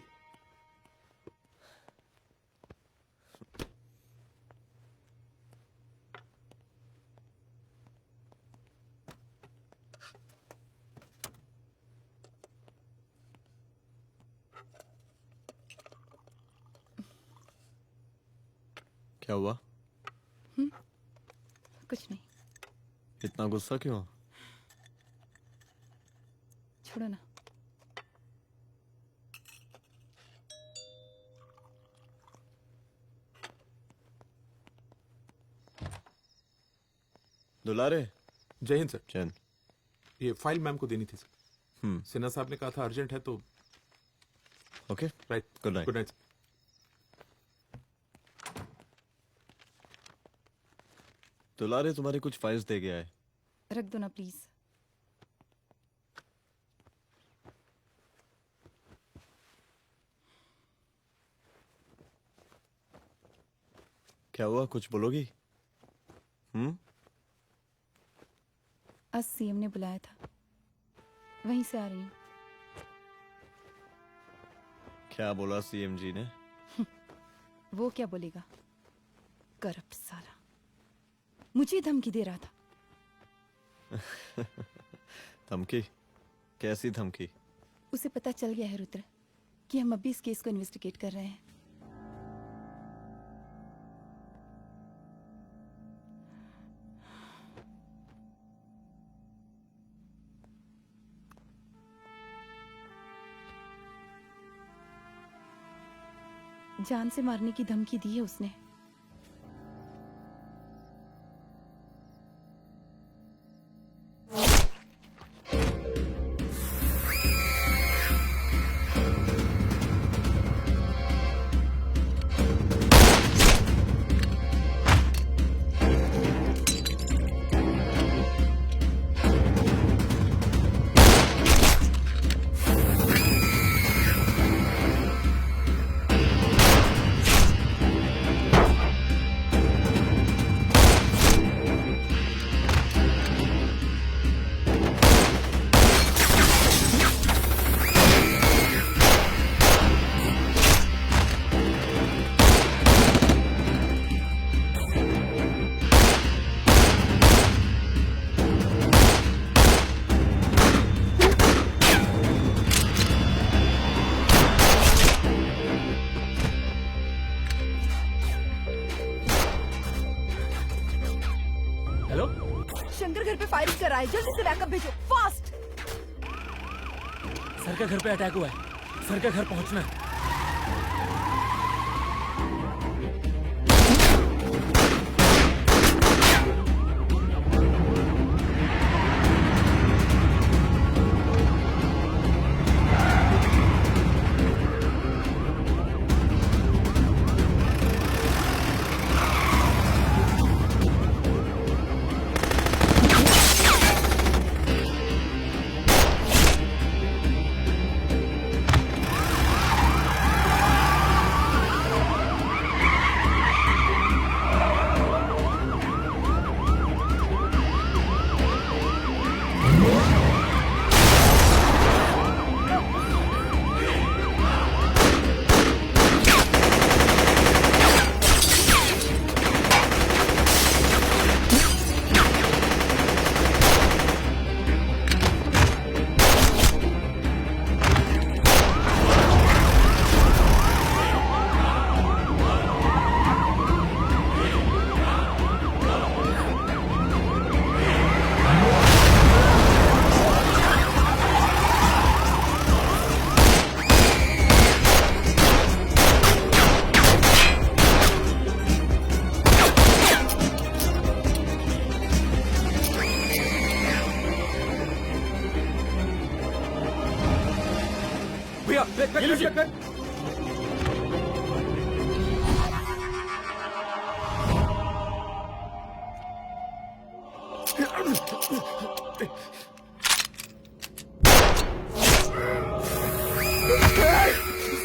क्या हुआ? कुछ नहीं। इतना गुस्सा क्यों? छोड़ो ना। दुलारे। जय हिंद सर। जय हिंद। ये फाइल मैम को देनी थी सर। सिन्हा साहब ने कहा था अर्जेंट है तो। Okay right. Good night. Good night. दुलारे तुम्हारी कुछ फाइल्स दे गया है। रख दो ना प्लीज। क्या हुआ, कुछ बोलोगी? आज सीएम ने बुलाया था, वहीं से आ रही हूँ। क्या बोला सीएम जी ने? वो क्या बोलेगा, करप्ट साला, मुझे धमकी दे रहा था। धमकी? कैसी धमकी? उसे पता चल गया है रुद्र कि हम अभी इस केस को इन्वेस्टिगेट कर रहे हैं। जान से मारने की धमकी दी है उसने। शंकर घर पे फायरिंग कर रहा है, जल्दी से बैकअप भेजो, फास्ट। सर का घर पे अटैक हुआ है, सर का घर पहुंचना है।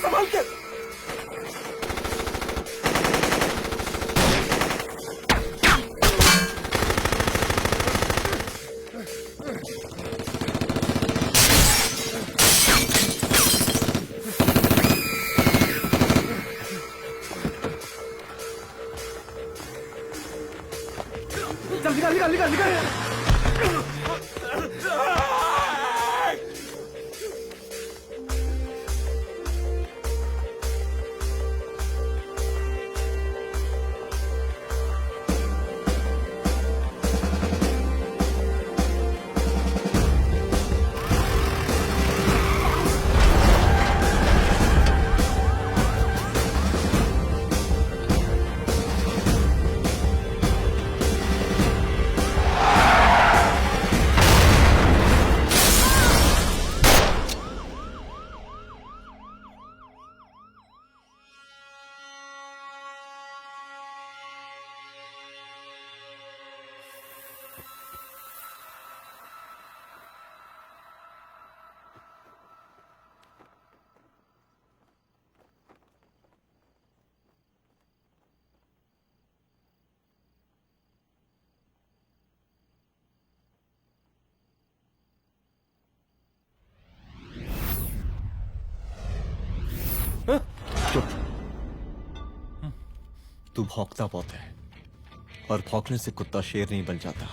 संभाल के। चल निकाल निकाल निकाल निकाल। चुप। तू भौंकता बहुत है, और भौंकने से कुत्ता शेर नहीं बन जाता।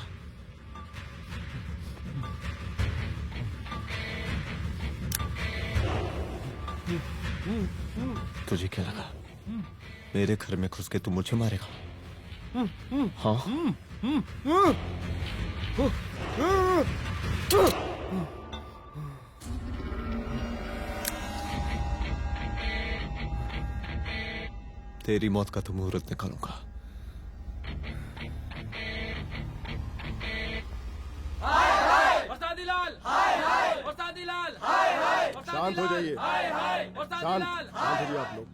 तुझे क्या लगा मेरे घर में घुस के तू मुझे मारेगा? हाँ? तेरी मौत का तो मुहूर्त निकालूंगा। शांत हो जाइए, शांत हो जाइए आप लोग।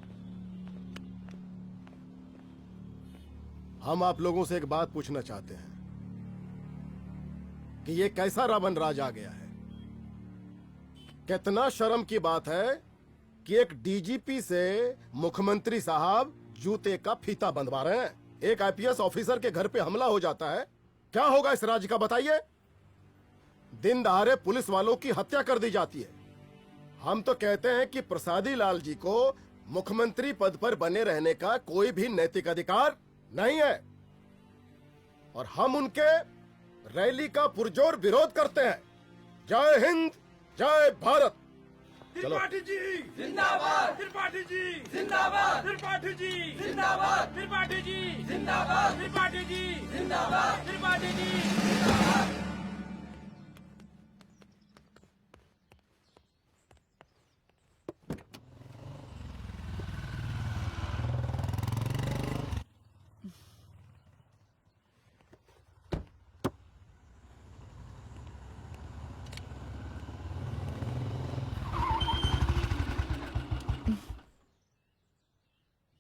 हम आप लोगों से एक बात पूछना चाहते हैं कि ये कैसा रावण राज आ गया है। कितना शर्म की बात है कि एक डीजीपी से मुख्यमंत्री साहब जूते का फीता बंधवा रहे हैं। एक आईपीएस ऑफिसर के घर पे हमला हो जाता है, क्या होगा इस राज्य का बताइए? दिन दहाड़े पुलिस वालों की हत्या कर दी जाती है। हम तो कहते हैं कि प्रसादी लाल जी को मुख्यमंत्री पद पर बने रहने का कोई भी नैतिक अधिकार नहीं है, और हम उनके रैली का पुरजोर विरोध करते हैं। जय हिंद, जय भारत। चलो। त्रिपाठी जी जिंदाबाद, त्रिपाठी जी जिंदाबाद, त्रिपाठी जी जिंदाबाद, त्रिपाठी जी जिंदाबाद, त्रिपाठी जी जिंदाबाद, त्रिपाठी जी जिंदाबाद।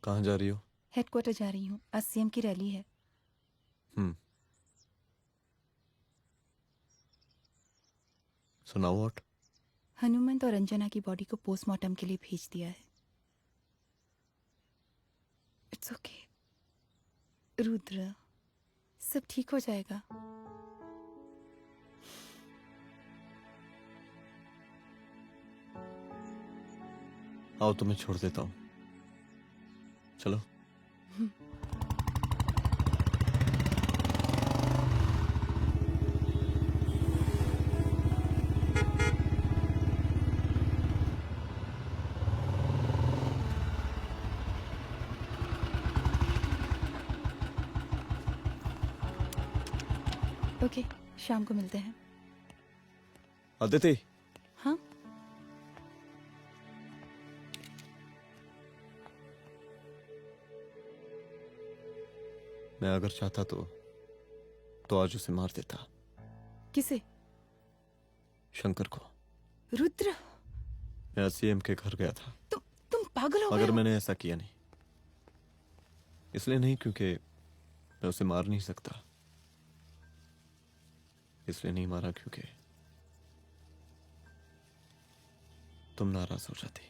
कहाँ जा रही हो? हेडक्वार्टर जा रही हूँ, आज सीएम की रैली है। सुनाओ व्हाट? हनुमंत और अंजना की बॉडी को पोस्टमार्टम के लिए भेज दिया है। इट्स ओके रुद्र, सब ठीक हो जाएगा। आओ तुम्हें छोड़ देता हूँ, चलो। ओके, शाम को मिलते हैं। अदिति। हाँ? मैं अगर चाहता तो आज उसे मार देता। किसे? शंकर को। रुद्र, मैं सीएम के घर गया था। तुम पागल हो गए मगर हो? मैंने ऐसा किया नहीं। इसलिए नहीं क्योंकि मैं उसे मार नहीं सकता, इसलिए नहीं मारा क्योंकि तुम नाराज हो जाती।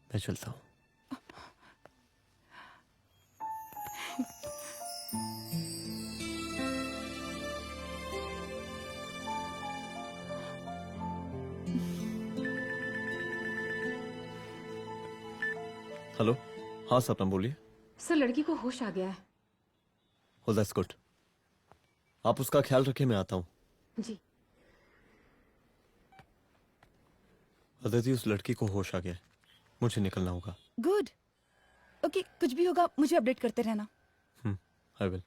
मैं चलता हूं। हेलो, हाँ सपना बोलिए। सर, लड़की को होश आ गया है। Oh, that's good. आप उसका ख्याल रखिए, मैं आता हूँ। जी। अदिति, उस लड़की को होश आ गया है, मुझे निकलना होगा। गुड। ओके, कुछ भी होगा मुझे अपडेट करते रहना। I will.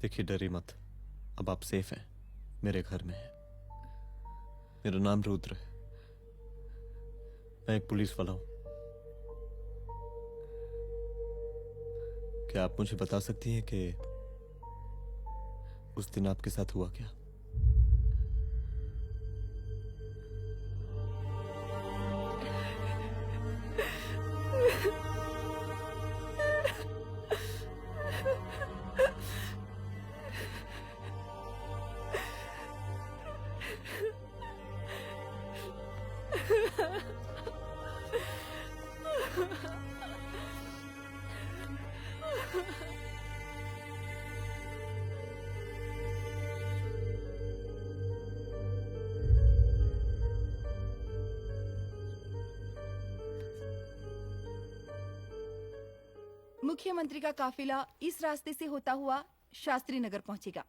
देखिए, डरिए मत, अब आप सेफ हैं, मेरे घर में हैं। मेरा नाम रुद्र है, मैं एक पुलिस वाला हूं। क्या आप मुझे बता सकती हैं कि उस दिन आपके साथ हुआ क्या? मुख्यमंत्री का काफिला इस रास्ते से होता हुआ शास्त्री नगर पहुंचेगा।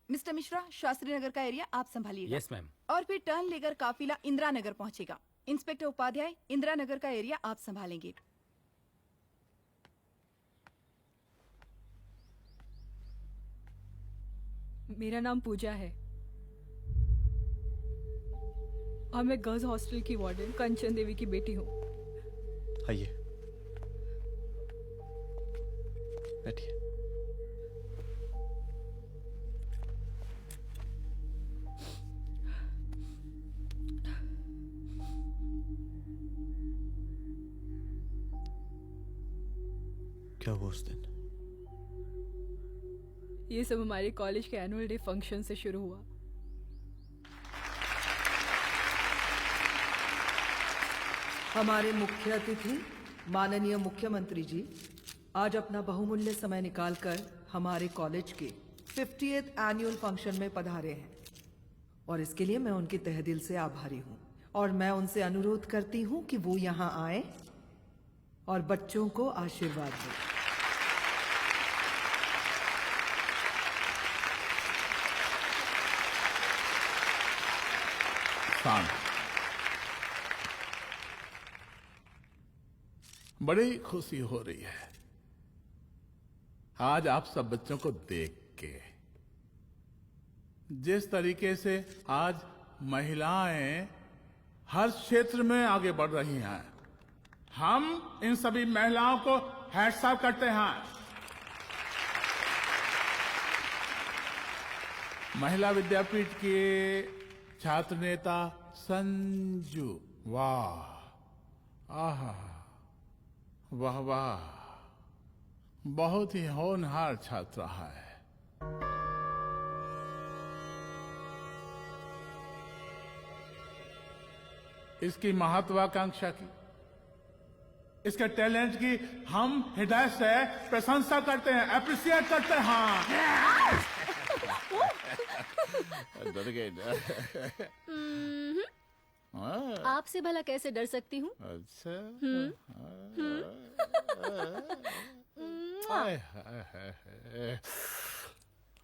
मिस्टर मिश्रा, शास्त्री नगर का एरिया आप संभालिएगा। Yes ma'am. और फिर टर्न लेकर काफिला इंदिरा नगर पहुंचेगा। इंस्पेक्टर उपाध्याय, इंदिरा नगर का एरिया आप संभालेंगे। मेरा नाम पूजा है और मैं गर्ल्स हॉस्टल की वार्डन कंचन देवी की बेटी हूँ। आइए, बैठिए। क्या हुआ उस दिन? ये सब हमारे कॉलेज के एनुअल डे फंक्शन से शुरू हुआ। हमारे मुख्य अतिथि माननीय मुख्यमंत्री जी आज अपना बहुमूल्य समय निकालकर हमारे कॉलेज के 50th एनुअल फंक्शन में पधारे हैं और इसके लिए मैं उनके तहे दिल से आभारी हूँ और मैं उनसे अनुरोध करती हूँ कि वो यहाँ आए और बच्चों को आशीर्वाद दें। बड़ी खुशी हो रही है आज आप सब बच्चों को देख के। जिस तरीके से आज महिलाएं हर क्षेत्र में आगे बढ़ रही हैं, हम इन सभी महिलाओं को हैट्स ऑफ करते हैं। महिला विद्यापीठ के छात्र नेता संजू, वाह, आहा, वाह वाह, बहुत ही होनहार छात्रा है। इसकी महत्वाकांक्षा की, इसके टैलेंट की हम हृदय से प्रशंसा करते हैं, अप्रिशिएट करते हैं। डर गए ना? आपसे भला कैसे डर सकती हूँ? अच्छा।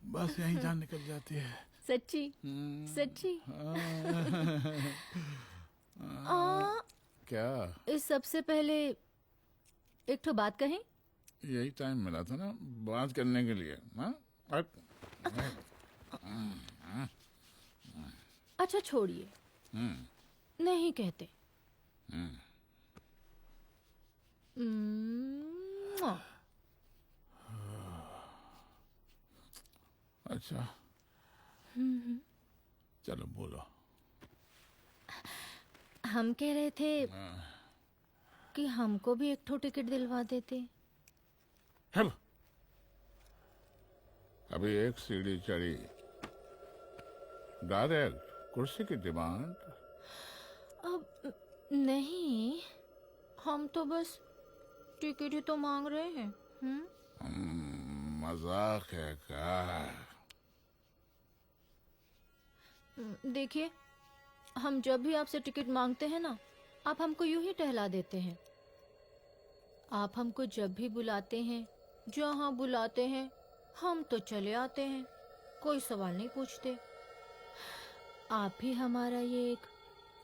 बस यहीं जान निकल जाती है। सच्ची सच्ची। क्या? इस सबसे पहले एक तो बात कहें। यही टाइम मिला था ना बात करने के लिए। अच्छा छोड़िए, नहीं कहते। अच्छा चलो बोलो। हम कह रहे थे कि हमको भी एक ठो टिकट दिलवा देते। अभी एक सीढ़ी चढ़ी, डायरेक्ट कुर्सी की डिमांड। अब नहीं, हम तो बस टिकट ही तो मांग रहे हैं। मजाक है क्या? देखिए, हम जब भी आपसे टिकट मांगते हैं ना, आप हमको यूं ही टहला देते हैं। आप हमको जब भी बुलाते हैं, जहाँ बुलाते हैं, हम तो चले आते हैं, कोई सवाल नहीं पूछते। आप ही हमारा ये एक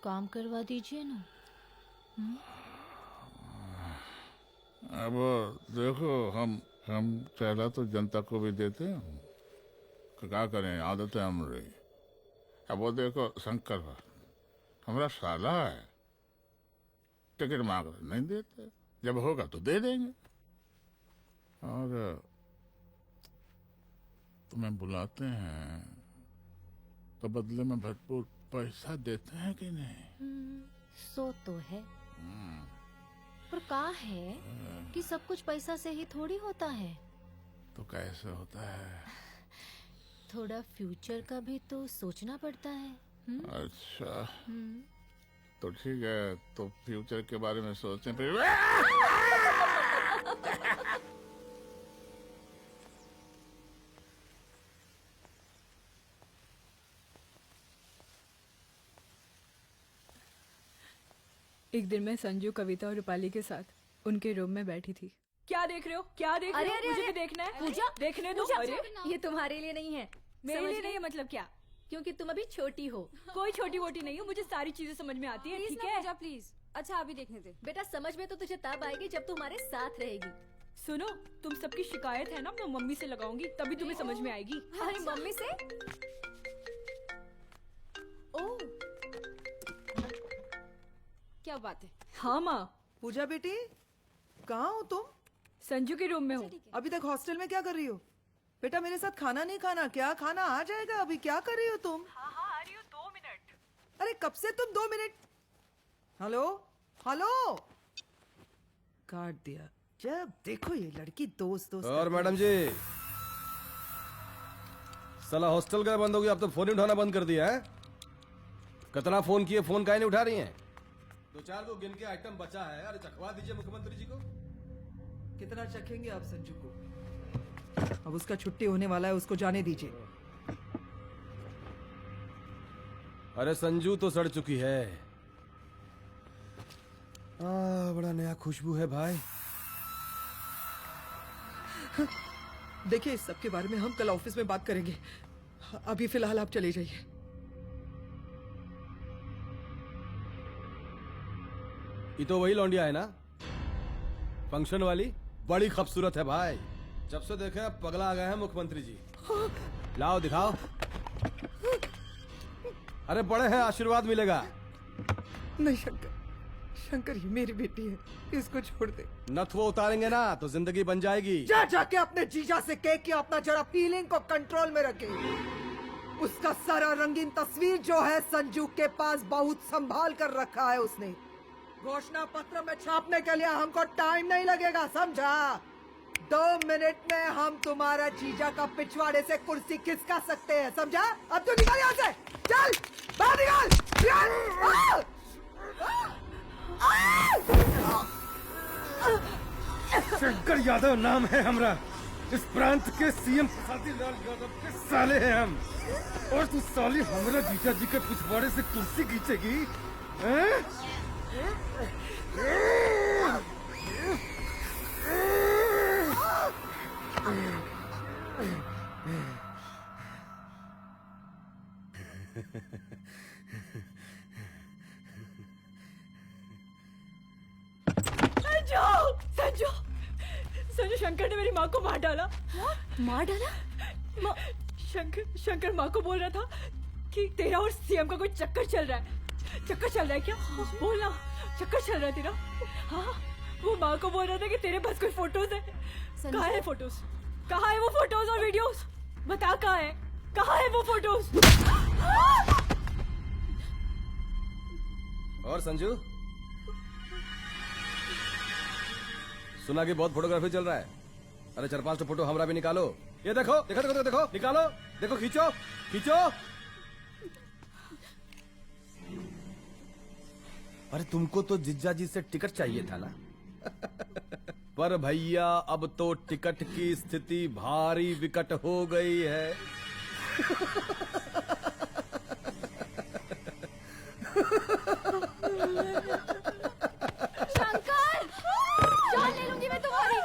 काम करवा दीजिए ना। अब देखो, हम टहला तो जनता को भी देते हैं, क्या करें, आदत है हमारी। अब वो देखो शंकर हमारा साला है, टिकट मांग रहे नहीं देते, जब होगा तो दे देंगे। और तुम्हें बुलाते हैं तो बदले में भरपूर पैसा देते हैं कि नहीं? सो तो है, पर कहा है कि सब कुछ पैसा से ही थोड़ी होता है। तो कैसे होता है? थोड़ा फ्यूचर का भी तो सोचना पड़ता है। अच्छा, तो ठीक है, तो फ्यूचर के बारे में सोचते फिर। एक दिन मैं संजू, कविता और रूपाली के साथ उनके रूम में बैठी थी। क्या देख रहे हो? क्या देख रहे हो? मुझे भी देखना है। पूजा, देखने दो। पूजा, अरे ये तुम्हारे लिए नहीं है। मेरे लिए नहीं है मतलब क्या? क्योंकि तुम अभी छोटी हो। कोई छोटी वोटी नहीं हो, मुझे सारी चीजें समझ में आती है। ठीक है पूजा प्लीज। अच्छा अभी देखने दे। बेटा समझ में तो तुझे तब आएगी जब तू हमारे साथ रहेगी। सुनो, तुम सबकी शिकायत है ना, मैं मम्मी से लगाऊंगी, तभी तुम्हें समझ में आएगी। अरे मम्मी से? ओ, क्या बात है? हाँ माँ। पूजा बेटी, कहाँ हो तुम? संजू के रूम में हूँ। अभी तक हॉस्टल में क्या कर रही हो? बेटा मेरे साथ खाना नहीं खाना क्या? खाना आ जाएगा, अभी क्या कर रही हो तुम? हाँ हाँ आ रही हूँ, 2 मिनट। अरे कब से तुम 2 मिनट? हेलो हेलो, काट दिया। जब देखो ये लड़की दोस्त दोस्त। और मैडम जी, साला हॉस्टल का बंद हो गया, अब तो फोन ही उठाना बंद कर दिया है। कितना फोन किए, फोन काहे नहीं उठा रही हैं? 2-4 को गिन के आइटम बचा है, अरे चखवा दीजिए मुख्यमंत्री जी को। कितना चखेंगे आप संजू को? अब उसका छुट्टी होने वाला है, उसको जाने दीजिए। अरे संजू तो सड़ चुकी है। बड़ा नया खुशबू है भाई। देखिए इस सब के बारे में हम कल ऑफिस में बात करेंगे, अभी फिलहाल आप चले जाइए। ये तो वही लौंडिया है ना, फंक्शन वाली? बड़ी खूबसूरत है भाई, जब से देखे पगला आ गए हैं मुख्यमंत्री जी। लाओ दिखाओ। अरे बड़े हैं, आशीर्वाद मिलेगा। नहीं शंकर, शंकर ये मेरी बेटी है, इसको छोड़ दे। नथुआ उतारेंगे ना तो जिंदगी बन जाएगी। जा जाके अपने जीजा से कह के अपना जरा फीलिंग को कंट्रोल में रखे। उसका सारा रंगीन तस्वीर जो है संजू के पास बहुत संभाल कर रखा है उसने। घोषणा पत्र में छापने के लिए हमको टाइम नहीं लगेगा, समझा? 2 मिनट में हम तुम्हारा जीजा का पिछवाड़े से कुर्सी खिसका सकते हैं, समझा? अब तो निकल यहाँ से, चल बाहर निकल। शंकर यादव नाम है हमरा, इस प्रांत के सीएम शादीलाल यादव के साले हैं हम। और तू साली हमरा जीजा जी के पिछवाड़े से कुर्सी खींचेगी? संजू, संजू शंकर ने मेरी माँ को मार डाला। मार डाला? शंकर माँ को बोल रहा था कि तेरा और सीएम का कोई चक्कर चल रहा है। चक्कर चल रहा है क्या? बोलना, चक्कर चल रहा है तेरा? हाँ, वो माँ को बोल रहा था कि तेरे पास कोई फोटोज है। कहाँ है फोटोज? कहाँ है वो फोटोज और वीडियोस? बता कहाँ है? कहाँ है वो फोटोज? और संजू, सुना कि बहुत फोटोग्राफी चल रहा है। अरे 4-5 फोटो हमरा भी निकालो। ये देखो देखो देखो देखो, निकालो, देखो, खींचो खींचो। अरे तुमको तो जिज्जा जी से टिकट चाहिए था ना। पर भैया अब तो टिकट की स्थिति भारी विकट हो गई है। शंकर, जान ले लूंगी मैं तुम्हारी।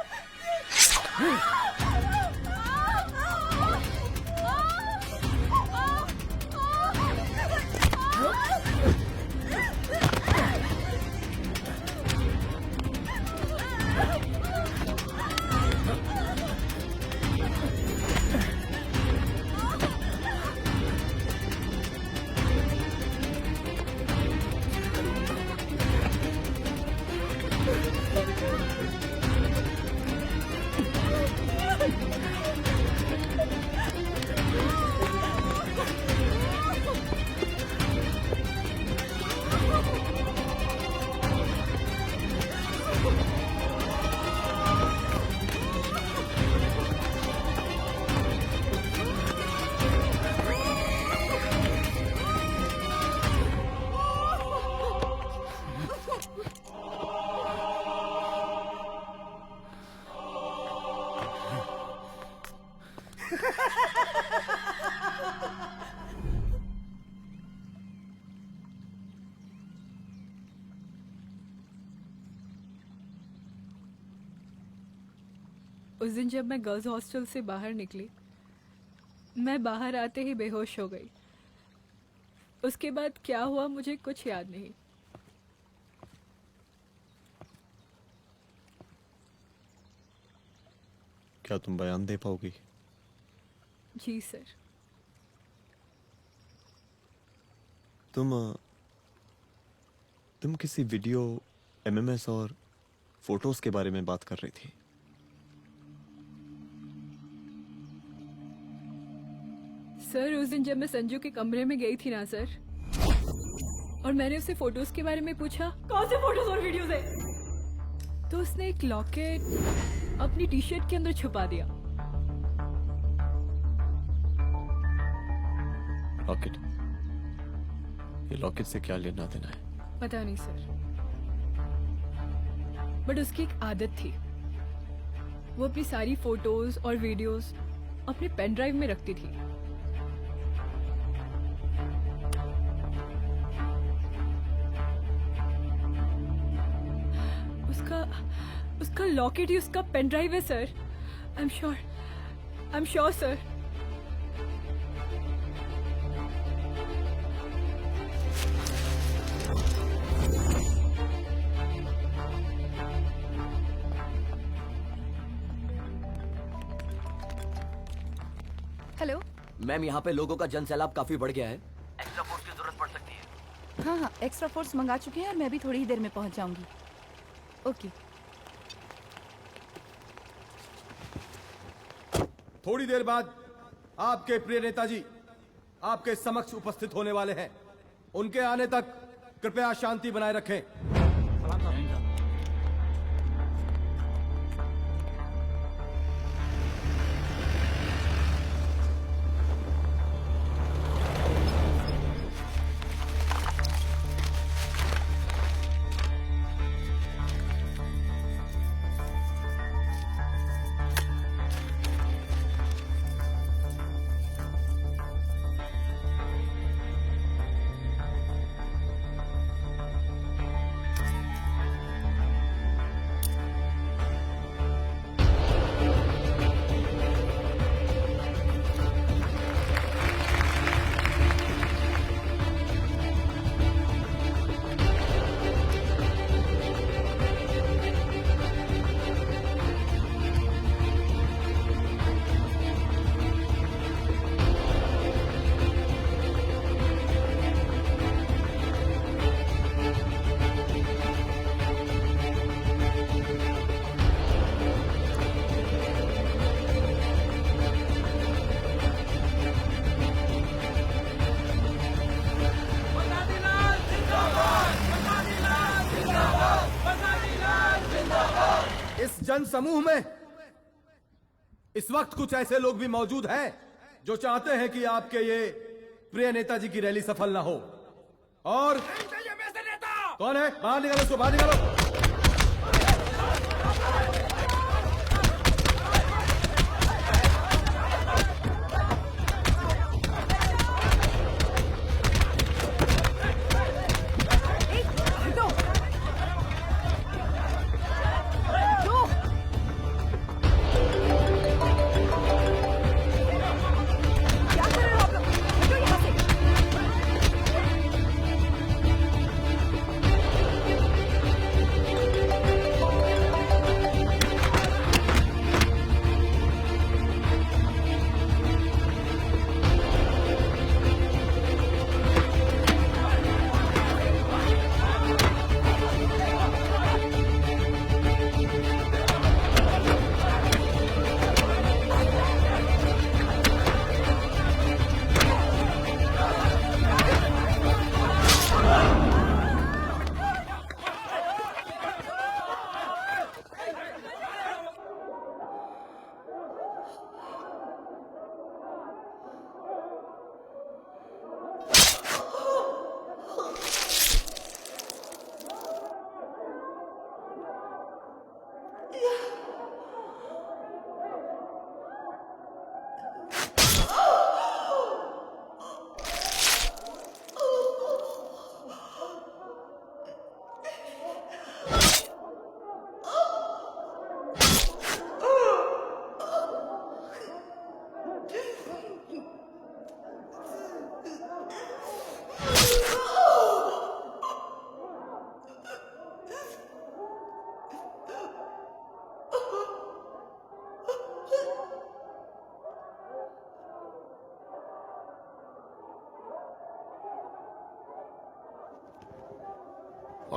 उस दिन जब मैं गर्ल्स हॉस्टल से बाहर निकली, मैं बाहर आते ही बेहोश हो गई। उसके बाद क्या हुआ मुझे कुछ याद नहीं। क्या तुम बयान दे पाओगी? जी सर। तुम किसी वीडियो, एमएमएस और फोटोज के बारे में बात कर रही थी। सर उस दिन जब मैं संजू के कमरे में गई थी ना सर, और मैंने उससे फोटोज के बारे में पूछा कौन से फोटोज और वीडियोस है, तो उसने एक लॉकेट अपनी टी शर्ट के अंदर छुपा दिया। लॉकेट? ये लॉकेट से क्या लेना देना है? पता नहीं सर, बट उसकी एक आदत थी, वो अपनी सारी फोटोज और वीडियोस अपने पेन ड्राइव में रखती थी। उसका लॉकेट ही उसका पेन ड्राइव है sir. I am sure sir. Hello ma'am, यहाँ पे लोगों का जन सैलाब काफी बढ़ गया है। एक्स्ट्रा फोर्स की जरूरत पड़ सकती है। हाँ हाँ, एक्स्ट्रा फोर्स मंगा चुके हैं और मैं भी थोड़ी ही देर में पहुंच जाऊंगी। ओके। थोड़ी देर बाद आपके प्रिय नेताजी आपके समक्ष उपस्थित होने वाले हैं। उनके आने तक कृपया शांति बनाए रखें। जन समूह में इस वक्त कुछ ऐसे लोग भी मौजूद हैं जो चाहते हैं कि आपके ये प्रिय नेताजी की रैली सफल ना हो। और कौन है? बाहर निकालो उसको, बाहर निकालो।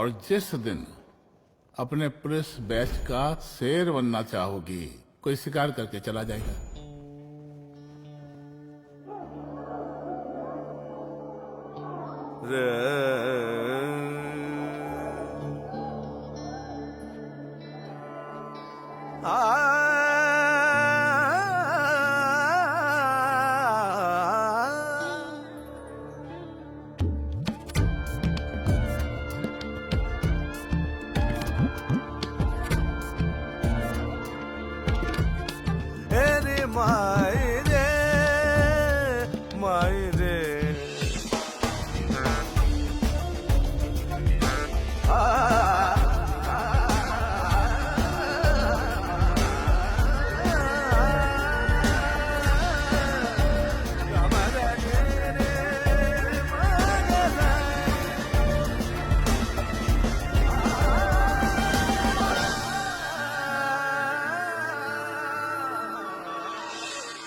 और जिस दिन अपने पुलिस बैच का शेर बनना चाहोगी, कोई शिकार करके चला जाएगा।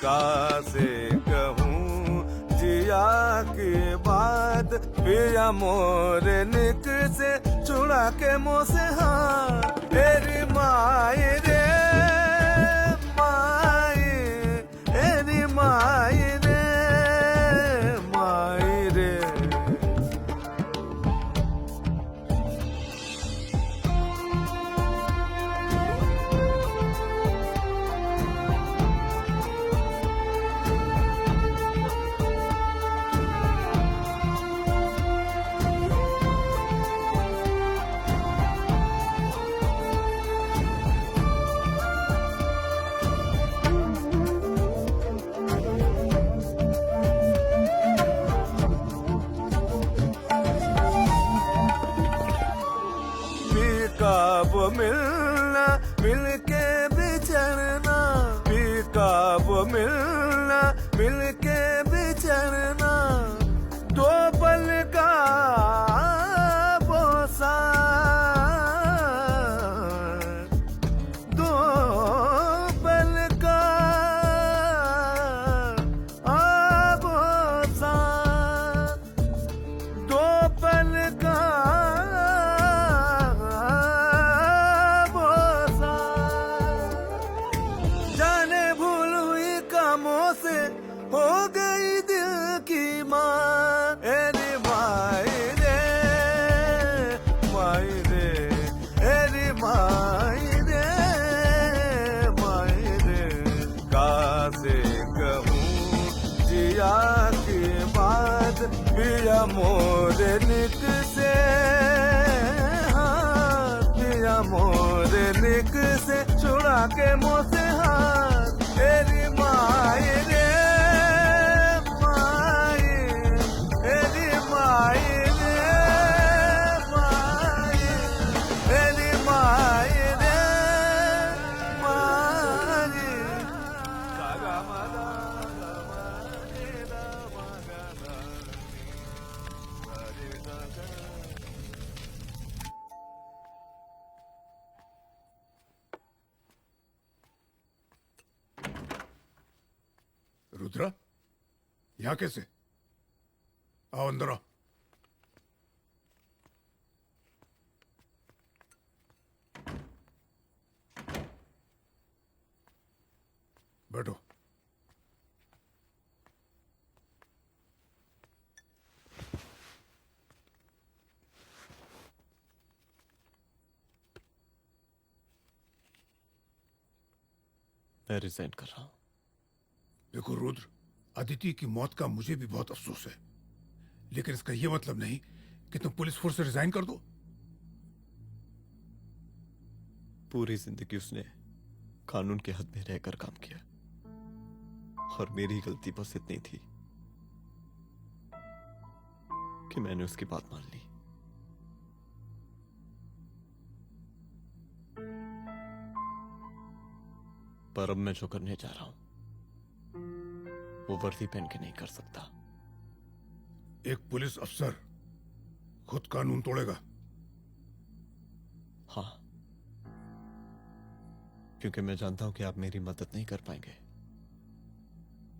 कासे कहूँ जिया की बात, पिया मोर निक से छुड़ा के मुँह से हाथ। तेरी माई रे माई, तेरी माई रे माई रे। कब मिलना मिलके बिछड़ना, भी कब मिलना मिलके बिछड़ना। दो पल का बोसा, दो पल का बोसा, दो पल का हो गई दिल की माँ। एरी माई रे माई रे, एरी माई रे माई रे। कासे कहूँ जिया की बात, पिया मोर निक से, हाँ पिया मोर निक से छुड़ा के मुँह से हाथ। एरी माई रे रुद्रा, यहाँ कैसे? आओ अंदर आओ। बैठो। मैं रिजाइन कर रहा हूं। देखो रुद्र, अदिति की मौत का मुझे भी बहुत अफसोस है, लेकिन इसका यह मतलब नहीं कि तुम पुलिस फोर्स से रिजाइन कर दो। पूरी जिंदगी उसने कानून के हद में रहकर काम किया और मेरी गलती बस इतनी थी कि मैंने उसकी बात मान ली। पर अब मैं जो करने जा रहा हूं वो वर्दी पहन के नहीं कर सकता। एक पुलिस अफसर खुद कानून तोड़ेगा? हाँ, क्योंकि मैं जानता हूं कि आप मेरी मदद नहीं कर पाएंगे,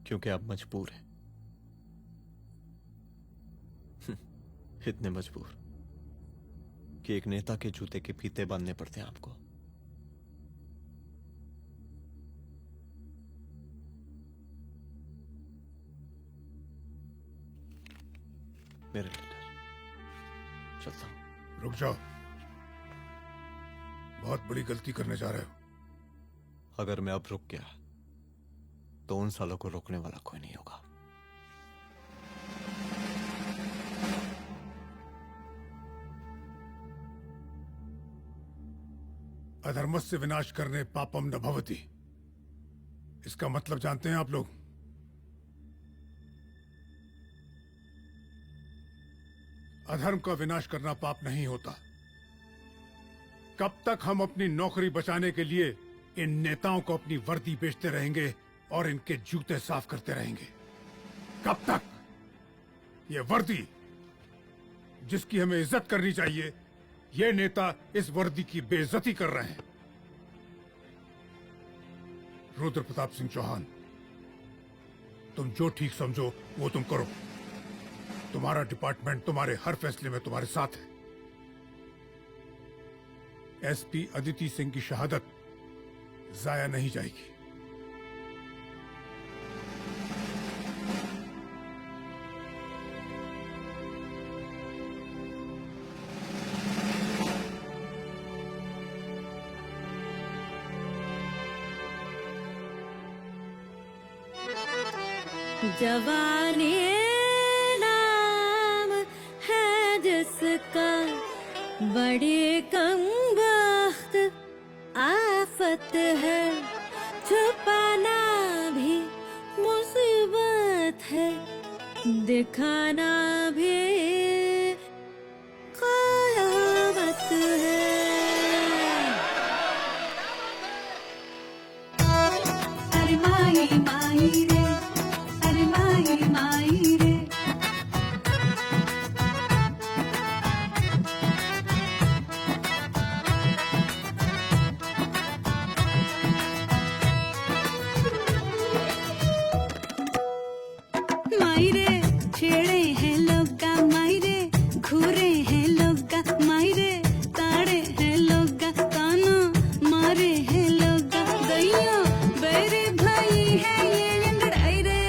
क्योंकि आप मजबूर हैं। इतने मजबूर कि एक नेता के जूते के फीते बांधने पड़ते हैं आपको। मेरे लीडर, चलता हूं। रुक जाओ, बहुत बड़ी गलती करने जा रहे हो। अगर मैं अब रुक गया तो उन सालों को रोकने वाला कोई नहीं होगा। अधर्मस्य विनाश करने पापम न भवति, इसका मतलब जानते हैं आप लोग? अधर्म का विनाश करना पाप नहीं होता। कब तक हम अपनी नौकरी बचाने के लिए इन नेताओं को अपनी वर्दी बेचते रहेंगे और इनके जूते साफ करते रहेंगे? कब तक? ये वर्दी जिसकी हमें इज्जत करनी चाहिए, ये नेता इस वर्दी की बेइज्जती कर रहे हैं। रुद्र प्रताप सिंह चौहान, तुम जो ठीक समझो वो तुम करो। तुम्हारा डिपार्टमेंट तुम्हारे हर फैसले में तुम्हारे साथ है। एसपी अदिति सिंह की शहादत जाया नहीं जाएगी। जवानी नाम है जिसका, बड़ी कम वक्त आफत है, छुपाना भी मुसीबत है, दिखाना भी कयामत है। अरे माही माही रे, अरे माही माही रे, मायरे छेड़े हैं लोगा, मायरे घूरे हैं लोगा, मायरे ताड़े हैं लोगा, ताना मारे हैं लोगा, दैया बेरे भाई है ये लड़ाई रे।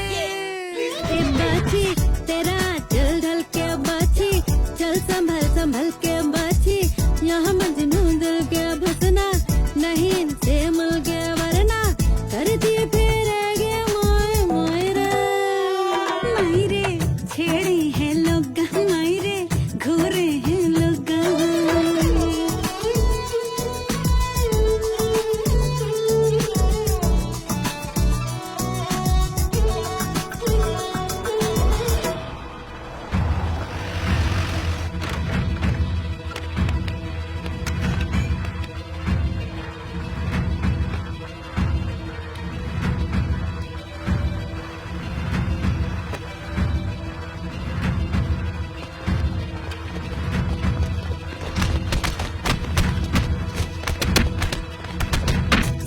ए बाची तेरा चल ढल के बाची, चल संभल संभल के बाची, यहाँ मजनू दिल के भसना, नहीं इनसे मिल के वरना करती फिरेगी मोए मोए रे। मायरे छेड़े हैं लोग, मायरे घूरे हैं लोग।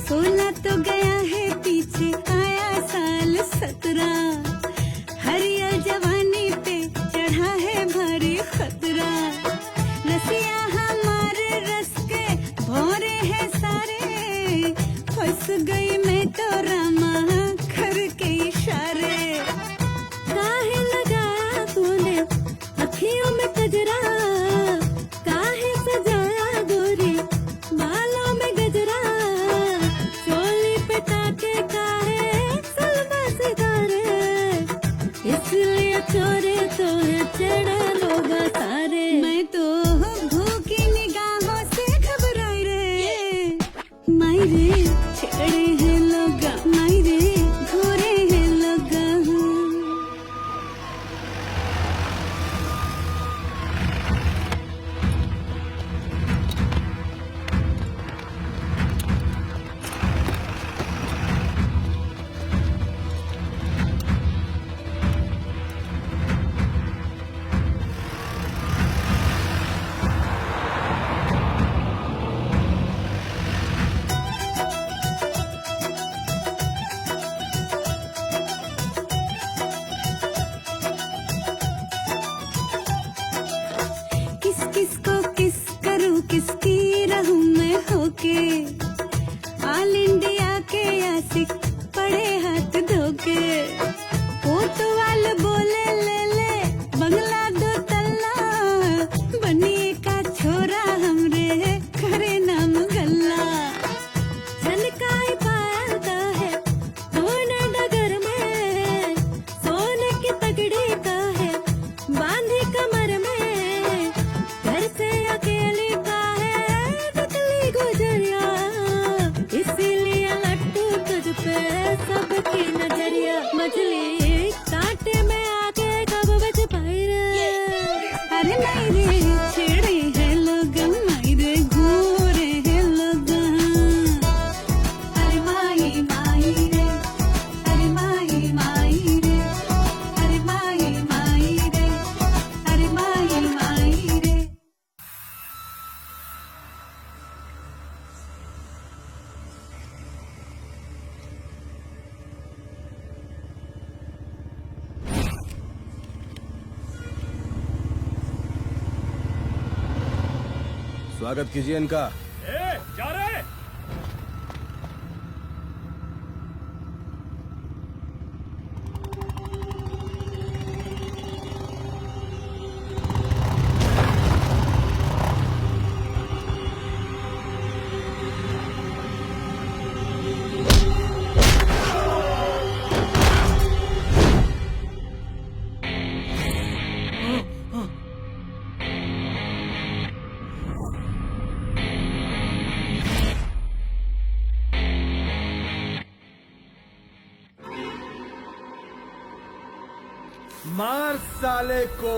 सोलह तो गया है पीछे, आया साल 17, हरियर जवानी पे चढ़ा है भारी खतरा, रसिया हमारे रस के भौरे हैं सारे, फंस गई मैं तो रामा घर के इशारे। काहे लगाया तूने अखियों में कजरा, काहे सजाया गोरी बालों में गजरा, चोली पे टाके काहे सलमा सितारे, इसलिए चोरे तो है चढ़ा लोग सारे। मैं तो भूखी निगाहों से घबराई रे, मायरे छेड़े हैं लोग, मायरे घूरे हैं लोग। ऑल इंडिया के आशिक पड़े हाथ धोके कोतवाल बोले ले ले बंगला दो तल्ला बनिए का छोरा हमरे करे नाम गल्ला झनकाई पाता है सोने डगर में सोने की तगड़ी का है बांधी कमर में घर से अकेली का है टकली गुजरिया इसीलिए लट्टू तुझ पे सबकी नजरिया मछली कांटे में आके कब बच पाई रे अरे नहीं रे छेड़े है लोग मायरे घूरे है लोग अरे माई माई रे अरे माई माई रे अरे माई माई रे अरे माई माई रे स्वागत कीजिए इनका। जा रहे मार साले को।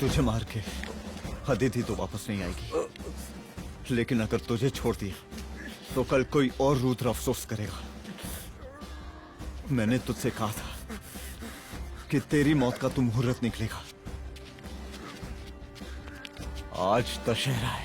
तुझे मार के अदिति तो वापस नहीं आएगी, लेकिन अगर तुझे छोड़ दिया तो कल कोई और रुद्र अफसोस करेगा। मैंने तुझसे कहा था कि तेरी मौत का तू मुहूर्त निकलेगा। आज दशहरा है।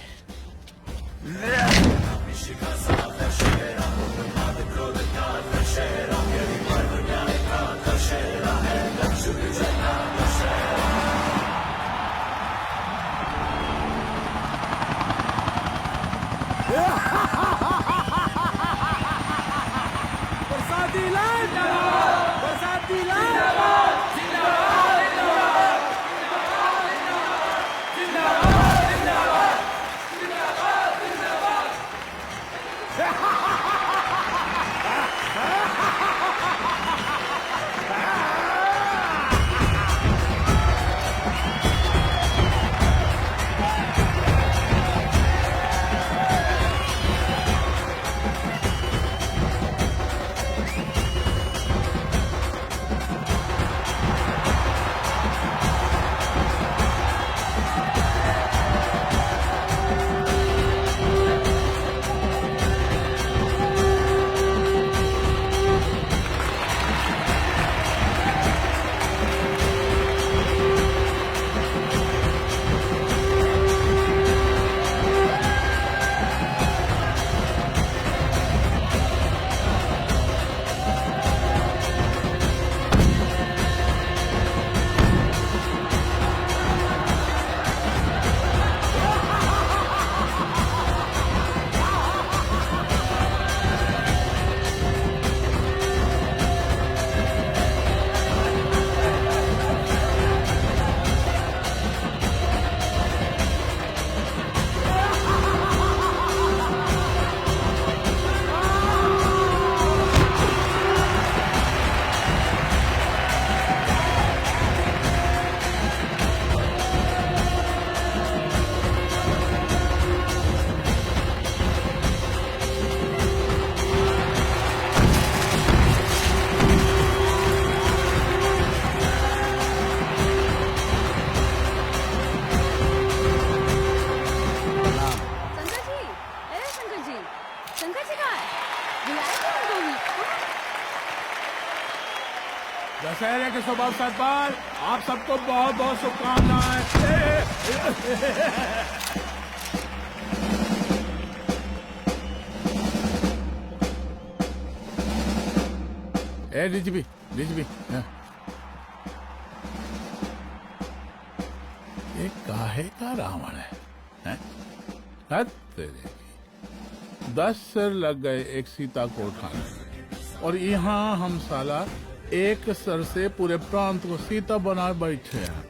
बरसाती लाल जिंदाबाद, बरसाती लाल जिंदाबाद, जिंदाबाद, जिंदाबाद, जिंदाबाद, जिंदाबाद, जिंदाबाद, दशहरे के शुभ अवसर पर आप सबको बहुत बहुत शुभकामनाएं। डीजीपी डीजीपी ये काहे का रावण है? हद तेरे की। 10 सिर लग गए एक सीता को उठाने, और यहाँ हम साला एक सर से पूरे प्रांत को सीता बना बैठे हैं।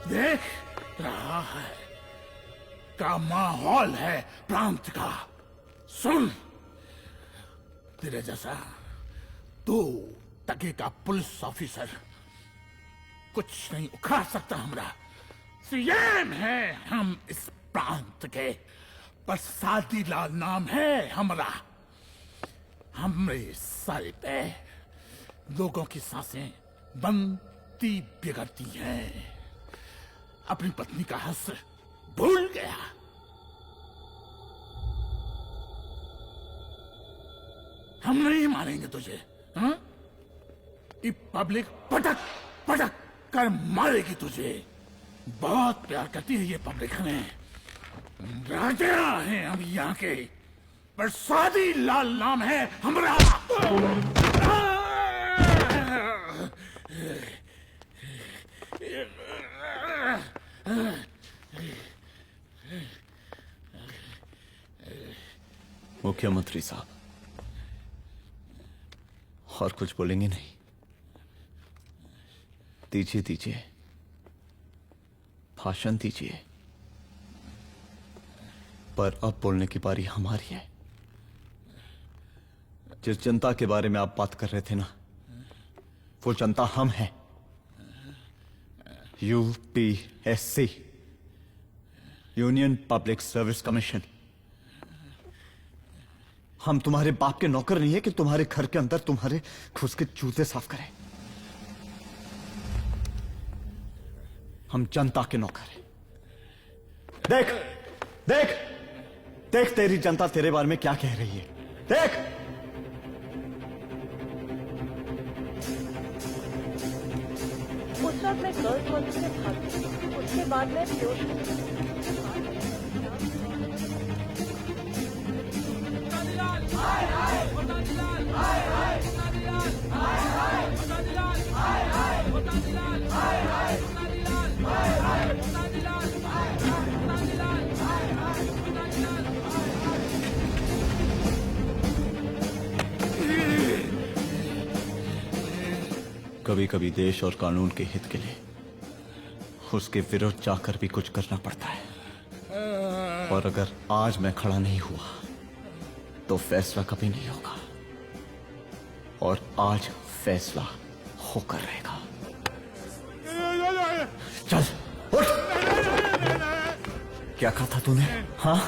देख रहा है का माहौल है प्रांत का। सुन, तेरे जैसा 2 टके का पुलिस ऑफिसर कुछ नहीं उखाड़ सकता। हमरा सीएम है हम इस प्रांत के, बरसाती लाल नाम है हमरा। हमरे सर पे लोगों की सांसें बंद पति बिगड़ती है, अपनी पत्नी का हक भूल गया। हम नहीं मारेंगे तुझे, हाँ? ये पब्लिक पटक पटक कर मारेगी तुझे। बहुत प्यार करती है ये पब्लिक हमें। राजा हैं हम यहाँ के, प्रसादी लाल नाम है हमारा। मुख्यमंत्री साहब, और कुछ बोलेंगे नहीं? दीजिए दीजिए, भाषण दीजिए, पर अब बोलने की बारी हमारी है। जिस जनता के बारे में आप बात कर रहे थे ना, वो जनता हम हैं। UPSC, union public service commission. हम तुम्हारे बाप के नौकर नहीं है कि तुम्हारे घर के अंदर तुम्हारे खुद के जूते साफ करें। हम जनता के नौकर हैं। देख देख देख, तेरी जनता तेरे बारे में क्या कह रही है। देख, उस वक्त मैं गर्ल्स कॉलेज में भागी, उसके बाद मैं बेहोश कभी कभी देश और कानून के हित के लिए उसके विरुद्ध जाकर भी कुछ करना पड़ता है। और अगर आज मैं खड़ा नहीं हुआ तो फैसला कभी नहीं होगा, और आज फैसला होकर रहेगा। चल उठ। क्या कहा था तूने? हाँ,